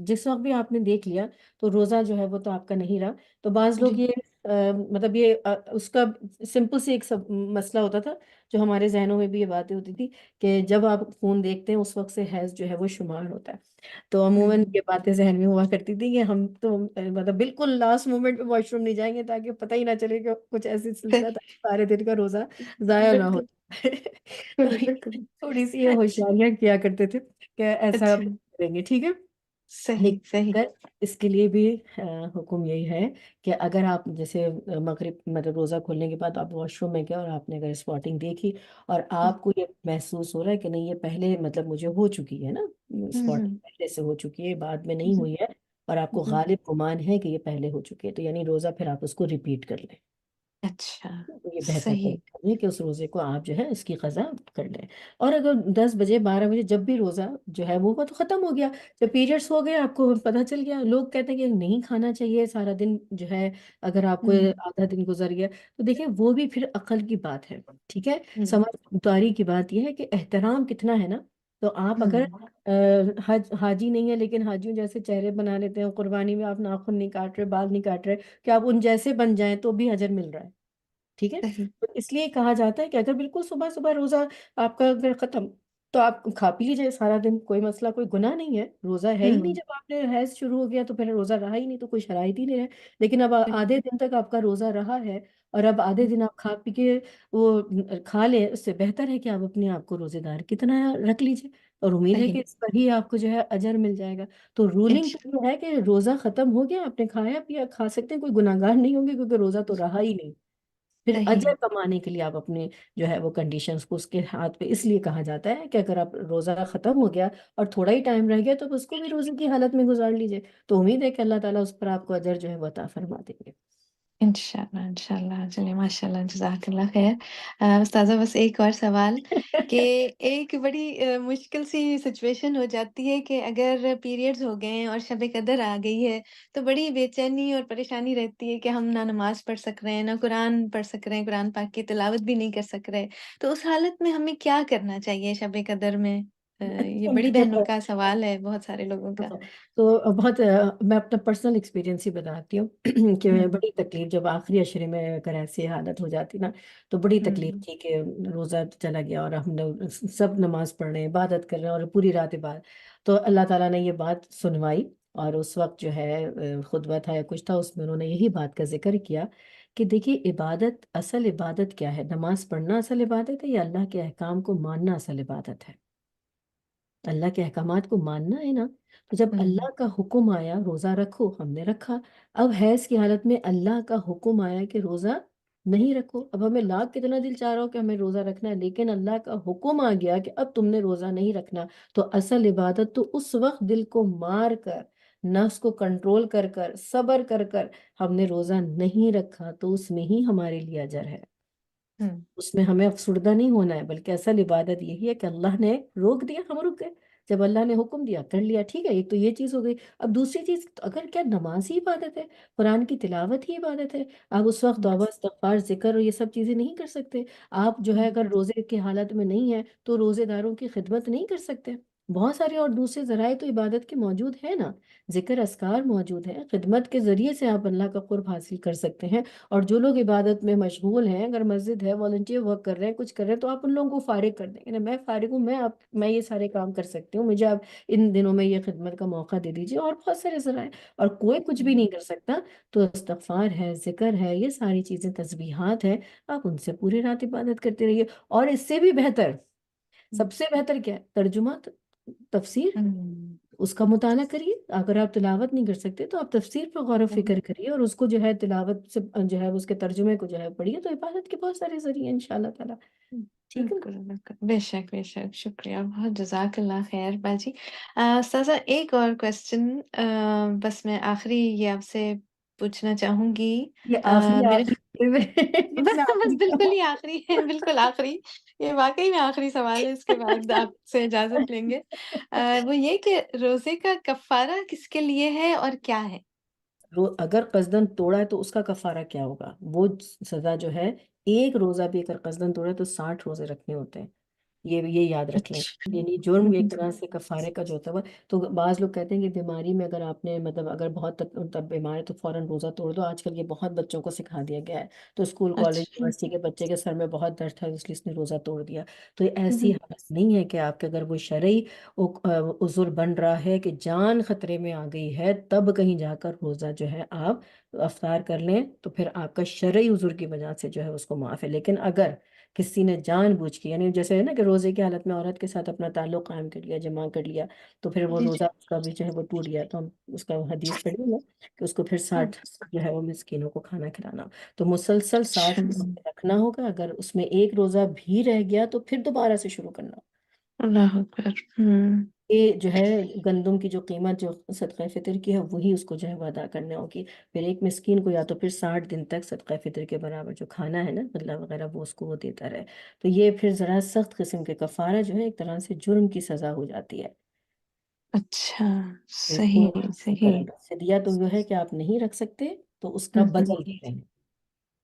جس وقت بھی آپ نے دیکھ لیا تو روزہ جو ہے وہ تو آپ کا نہیں رہا. تو بعض لوگ جی. یہ مطلب یہ اس کا سمپل سے ایک مسئلہ ہوتا تھا جو ہمارے ذہنوں میں بھی یہ باتیں ہوتی تھی کہ جب آپ فون دیکھتے ہیں اس وقت سے حیض جو ہے وہ شمار ہوتا ہے. تو عموماً یہ باتیں ذہن میں ہوا کرتی تھی کہ ہم تو مطلب بالکل لاسٹ مومنٹ پہ واش روم نہیں جائیں گے تاکہ پتہ ہی نہ چلے کہ کچھ ایسی سلسلہ تھا صحیح. سارے دن کا روزہ ضائع نہ ہو. بالکل. تو بالکل. تھوڑی سی یہ اچھا. ہوشیاریاں کیا کرتے تھے کہ ایسا اچھا. کریں گے. ٹھیک ہے، صحیح. لیکن صحیح. اگر اس کے لیے بھی حکم یہی ہے کہ اگر آپ جیسے مغرب مطلب روزہ کھولنے کے بعد آپ واش روم میں گئے اور آپ نے اگر اسپاٹنگ دیکھی اور آپ کو یہ محسوس ہو رہا ہے کہ نہیں یہ پہلے مطلب مجھے ہو چکی ہے نا، اسپاٹنگ پہلے سے ہو چکی ہے، بعد میں نہیں ہوئی ہے، اور آپ کو غالب گمان ہے کہ یہ پہلے ہو چکی ہے، تو یعنی روزہ پھر آپ اس کو ریپیٹ کر لیں. اچھا. یہ بہتر صحیح. طریقہ ہے کہ اس روزے کو آپ جو ہے اس کی قضا کر لیں. اور اگر 10 بجے 12 بجے جب بھی روزہ جو ہے وہ تو ختم ہو گیا، جب پیریڈس ہو گئے آپ کو پتہ چل گیا، لوگ کہتے ہیں کہ نہیں کھانا چاہیے سارا دن جو ہے، اگر آپ کو آدھا دن گزر گیا تو دیکھیں وہ بھی پھر عقل کی بات ہے. ٹھیک ہے، سمجھداری کی بات یہ ہے کہ احترام کتنا ہے نا. تو آپ اگر حاجی نہیں ہے لیکن حاجیوں جیسے چہرے بنا لیتے ہیں، قربانی میں آپ ناخن نہیں کاٹ رہے، بال نہیں کاٹ رہے، کہ آپ ان جیسے بن جائیں تو بھی اجر مل رہا ہے. ٹھیک ہے، صحیح. تو اس لیے کہا جاتا ہے کہ اگر بالکل صبح صبح روزہ آپ کا اگر ختم تو آپ کھا پی لیجیے سارا دن، کوئی مسئلہ، کوئی گناہ نہیں ہے، روزہ ہے ہی نہیں. جب آپ نے حیض شروع ہو گیا تو پھر روزہ رہا ہی نہیں، تو کوئی شرائط ہی نہیں رہے. لیکن اب آدھے دن تک آپ کا روزہ رہا ہے اور اب آدھے دن آپ کھا پی کے وہ کھا لیں، اس سے بہتر ہے کہ آپ اپنے آپ کو روزے دار کتنا رکھ لیجیے، اور امید ہے صحیح. کہ اس پر ہی آپ کو جو ہے اجر مل جائے گا. تو رولنگ تو یہ ہے کہ روزہ ختم ہو گیا، آپ نے کھایا پیا، کھا سکتے ہیں، کوئی گناہ گار نہیں ہوں گے کیونکہ روزہ تو رہا ہی نہیں. پھر صحیح. اجر کمانے کے لیے آپ اپنے جو ہے وہ کنڈیشنز کو اس کے ہاتھ پہ، اس لیے کہا جاتا ہے کہ اگر آپ روزہ ختم ہو گیا اور تھوڑا ہی ٹائم رہ گیا تو اس کو بھی روزے کی حالت میں گزار لیجیے. تو امید ہے کہ اللہ تعالیٰ اس پر آپ کو اجر جو ہے وہ عطا فرما دیں گے. انشاءاللہ. انشاءاللہ. چلیے ماشاء اللہ، جزاک اللہ خیر. استاذہ بس ایک اور سوال کہ ایک بڑی مشکل سی سچویشن ہو جاتی ہے کہ اگر پیریڈز ہو گئے ہیں اور شب قدر آ گئی ہے تو بڑی بے چینی اور پریشانی رہتی ہے کہ ہم نہ نماز پڑھ سک رہے ہیں، نہ قرآن پڑھ سک رہے ہیں، قرآن پاک کی تلاوت بھی نہیں کر سک رہے. تو اس حالت میں ہمیں کیا کرنا چاہیے شب قدر میں؟ یہ بڑی بہنوں کا سوال ہے، بہت سارے لوگوں کا۔ تو بہت میں اپنا پرسنل ایکسپیرینس ہی بتاتی ہوں کہ بڑی تکلیف جب آخری عشرے میں اگر ایسی حالت ہو جاتی نا تو بڑی تکلیف تھی کہ روزہ چلا گیا اور ہم لوگ سب نماز پڑھ رہے ہیں، عبادت کر رہے ہیں اور پوری رات عبادت، تو اللہ تعالیٰ نے یہ بات سنوائی، اور اس وقت جو ہے خطبہ تھا یا کچھ تھا، اس میں انہوں نے یہی بات کا ذکر کیا کہ دیکھیے عبادت، اصل عبادت کیا ہے؟ نماز پڑھنا اصل عبادت ہے یا اللہ کے احکام کو ماننا اصل عبادت ہے؟ اللہ کے احکامات کو ماننا ہے نا۔ تو جب اللہ کا حکم آیا روزہ رکھو، ہم نے رکھا۔ اب حیض کی حالت میں اللہ کا حکم آیا کہ روزہ نہیں رکھو، اب ہمیں لاکھ کتنا دل چاہ رہا ہو کہ ہمیں روزہ رکھنا ہے، لیکن اللہ کا حکم آ گیا کہ اب تم نے روزہ نہیں رکھنا، تو اصل عبادت تو اس وقت دل کو مار کر، نفس کو کنٹرول کر کر، صبر کر کر ہم نے روزہ نہیں رکھا، تو اس میں ہی ہمارے لیے اجر ہے، اس میں ہمیں افسردہ نہیں ہونا ہے، بلکہ اصل عبادت یہی ہے کہ اللہ نے روک دیا، ہم رک گئے، جب اللہ نے حکم دیا کر لیا، ٹھیک ہے، ایک تو یہ چیز ہو گئی۔ اب دوسری چیز، اگر کیا نماز ہی عبادت ہے، قرآن کی تلاوت ہی عبادت ہے، آپ اس وقت توبہ استغفار ذکر اور یہ سب چیزیں نہیں کر سکتے؟ آپ جو ہے اگر روزے کی حالت میں نہیں ہے تو روزے داروں کی خدمت نہیں کر سکتے؟ بہت سارے اور دوسرے ذرائع تو عبادت کے موجود ہیں نا، ذکر اذکار موجود ہے، خدمت کے ذریعے سے آپ اللہ کا قرب حاصل کر سکتے ہیں۔ اور جو لوگ عبادت میں مشغول ہیں، اگر مسجد ہے، والنٹیئر ورک کر رہے ہیں، کچھ کر رہے ہیں، تو آپ ان لوگوں کو فارغ کر دیں گے، میں فارغ ہوں، میں یہ سارے کام کر سکتی ہوں، مجھے آپ ان دنوں میں یہ خدمت کا موقع دے دیجیے، اور بہت سارے ذرائع، اور کوئی کچھ بھی نہیں کر سکتا تو استغفار ہے، ذکر ہے، یہ ساری چیزیں تسبیحات ہیں، آپ ان سے پوری رات عبادت کرتے رہیے۔ اور اس سے بھی بہتر، سب سے بہتر کیا ہے؟ ترجمہ، تفسیر، اس کا مطالعہ کریے۔ اگر آپ تلاوت نہیں کر سکتے تو آپ تفسیر پر غور و فکر کریے، اور اس کو جو ہے تلاوت سے جو ہے اس کے ترجمے کو جو ہے پڑھیے، تو عبادت کے بہت سارے ذریعے ہیں انشاءاللہ تعالیٰ، ٹھیک ہے نا؟ بالکل بالکل، بے شک بے شک، شکریہ، بہت جزاک اللہ خیر باجی۔ استاذہ ایک اور کوشچن، بس میں آخری یہ آپ سے پوچھنا چاہوں گی، یہ آخری میرے اتنا بس آخری بالکل ہی آخری ہے، بالکل آخری، یہ واقعی میں آخری سوال ہے، اس کے بعد آپ سے اجازت لیں گے۔ وہ یہ کہ روزے کا کفارہ کس کے لیے ہے اور کیا ہے؟ اگر قصدن توڑا ہے تو اس کا کفارہ کیا ہوگا؟ وہ سزا جو ہے، ایک روزہ بھی اگر قصدن توڑا ہے تو 60 روزے رکھنے ہوتے ہیں، یہ یاد رکھ لیں، اچھا۔ یعنی جرم ایک طرح سے کفارے کا جو ہوتا ہے تو بعض لوگ کہتے ہیں کہ بیماری میں اگر آپ نے مطلب اگر بہت تب بیمار ہے تو فوراً روزہ توڑ دو، آج کل یہ بہت بچوں کو سکھا دیا گیا ہے، تو اسکول کالج اچھا۔ یونیورسٹی کے بچے کے سر میں بہت درد تھا اس لیے اس نے روزہ توڑ دیا، تو یہ ایسی حالت نہیں ہے کہ آپ کے اگر وہ شرعی عذر بن رہا ہے کہ جان خطرے میں آ گئی ہے، تب کہیں جا کر روزہ جو ہے آپ افطار کر لیں، تو پھر آپ کا شرعی عذر کی وجہ سے جو ہے اس کو معاف ہے۔ لیکن اگر کسی نے جان بوجھ کے، یعنی جیسے ہے نا کہ روزے کی حالت میں عورت کے ساتھ اپنا تعلق قائم کر لیا، جمع کر لیا، تو پھر وہ جی روزہ اس کا بھی جو ہے وہ ٹوٹ گیا، تو ہم اس کا حدیث پڑھیں گے کہ اس کو پھر 60 جو ہے وہ مسکینوں کو کھانا کھلانا، تو مسلسل 60 روزے رکھنا ہوگا، اگر اس میں ایک روزہ بھی رہ گیا تو پھر دوبارہ سے شروع کرنا ہوگا۔ اللہ اکبر۔ یہ جو ہے گندم کی جو قیمت جو صدقہ فطر کی ہے وہی اس کو جو ہے وہ ادا کرنے ہوگی، پھر ایک مسکین کو یا تو پھر 60 دن تک صدقہ فطر کے برابر جو کھانا ہے نا بدلہ وغیرہ وہ اس کو وہ دیتا رہے، تو یہ پھر ذرا سخت قسم کے کفارہ جو ہے ایک طرح سے جرم کی سزا ہو جاتی ہے۔ اچھا، تو اس کو صحیح صحیح۔ فدیہ تو جو ہے کہ آپ نہیں رکھ سکتے، تو اس کا بدل دے رہے ہیں،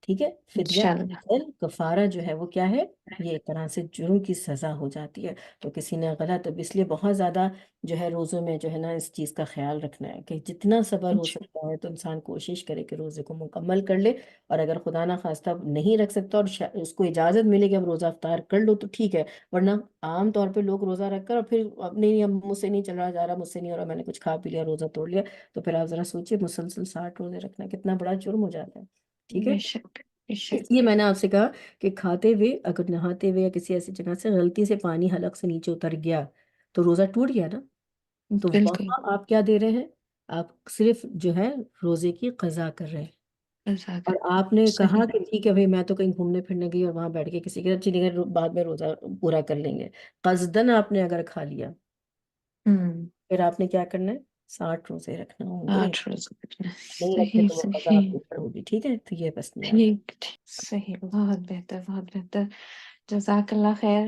ٹھیک ہے، فدیہ انشاءاللہ۔ کفارہ جو ہے وہ کیا ہے؟ یہ ایک طرح سے جرم کی سزا ہو جاتی ہے۔ تو کسی نے غلط، اب اس لیے بہت زیادہ جو ہے روزوں میں جو ہے نا اس چیز کا خیال رکھنا ہے کہ جتنا صبر ہو سکتا ہے تو انسان کوشش کرے کہ روزے کو مکمل کر لے، اور اگر خدا نہ خواستہ نہیں رکھ سکتا اور اس کو اجازت ملے کہ اب روزہ افطار کر لو تو ٹھیک ہے، ورنہ عام طور پہ لوگ روزہ رکھ کر اور پھر اب نہیں، اب مجھ سے نہیں چلا جا رہا، مجھ سے نہیں ہو رہا، میں نے کچھ کھا پی لیا، روزہ توڑ لیا، تو پھر آپ ذرا سوچئے مسلسل 60 روزے رکھنا کتنا بڑا جرم ہو جاتا ہے، ٹھیک ہے۔ بے شک بے اس شک۔ لیے میں نے آپ سے کہا کہ کھاتے ہوئے اگر نہاتے ہوئے یا کسی ایسی جگہ سے غلطی سے پانی حلق سے نیچے اتر گیا تو روزہ ٹوٹ گیا نا، تو بالکل، وہاں آپ کیا دے رہے ہیں؟ آپ صرف جو ہے روزے کی قضا کر رہے ہیں، اور رضاکت، آپ نے صحیح۔ کہا کہ ٹھیک ہے بھائی میں تو کہیں گھومنے پھرنے گئی اور وہاں بیٹھ کے کسی کے ساتھ چلی گئی، بعد میں روزہ پورا کر لیں گے، قصدن آپ نے اگر کھا لیا پھر آپ نے کیا کرنا ہے؟ 60 روزے رکھنا ہوں گے، 8 روز کرنا، نہیں رکھے صحیح تو وہ قضا صحیح، آپ کے اوپر ہوگی، ٹھیک ہے، تو یہ بس یاد رکھیں۔ ٹھیک ٹھیک، صحیح، بہت بہتر بہت بہتر، جزاک اللہ خیر۔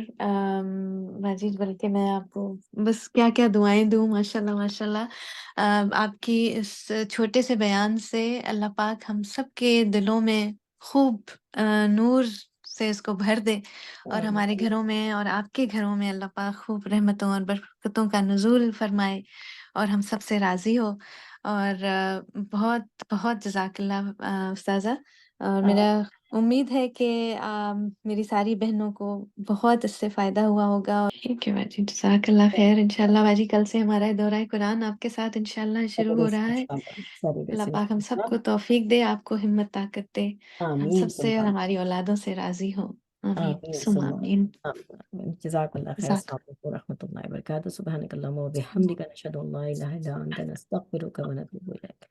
ماجد، بلکہ میں آپ کو بس کیا کیا دعائیں دوں، ماشاءاللہ ماشاءاللہ، آپ کی اس چھوٹے سے بیان سے اللہ پاک ہم سب کے دلوں میں خوب نور سے اس کو بھر دے اور ہمارے گھروں میں اور آپ کے گھروں میں اللہ پاک خوب رحمتوں اور برکتوں کا نزول فرمائے اور ہم سب سے راضی ہو. اور بہت بہت جزاک اللہ استاذہ. اور میرا امید ہے کہ میری ساری بہنوں کو بہت اس سے فائدہ ہوا ہوگا. ٹھیک ہے باجی، جزاک اللہ خیر. انشاءاللہ باجی کل سے ہمارا دورہ قرآن آپ کے ساتھ انشاءاللہ شروع ہو رہا ہے. اللہ پاک ہم سب کو توفیق دے، آپ کو ہمت طاقت دے، ہم آمین سب سے اور ہماری اولادوں سے راضی ہو. آمین آمین ثم ثم آمین. آمین. جزاک اللہ خیر. جزاک السلام علیکم ورحمۃ اللہ وبرکاتہ. سبحانک اللہم و بحمدک، نشہد ان لا الہ الا انت، نستغفرک و نتوب الیک.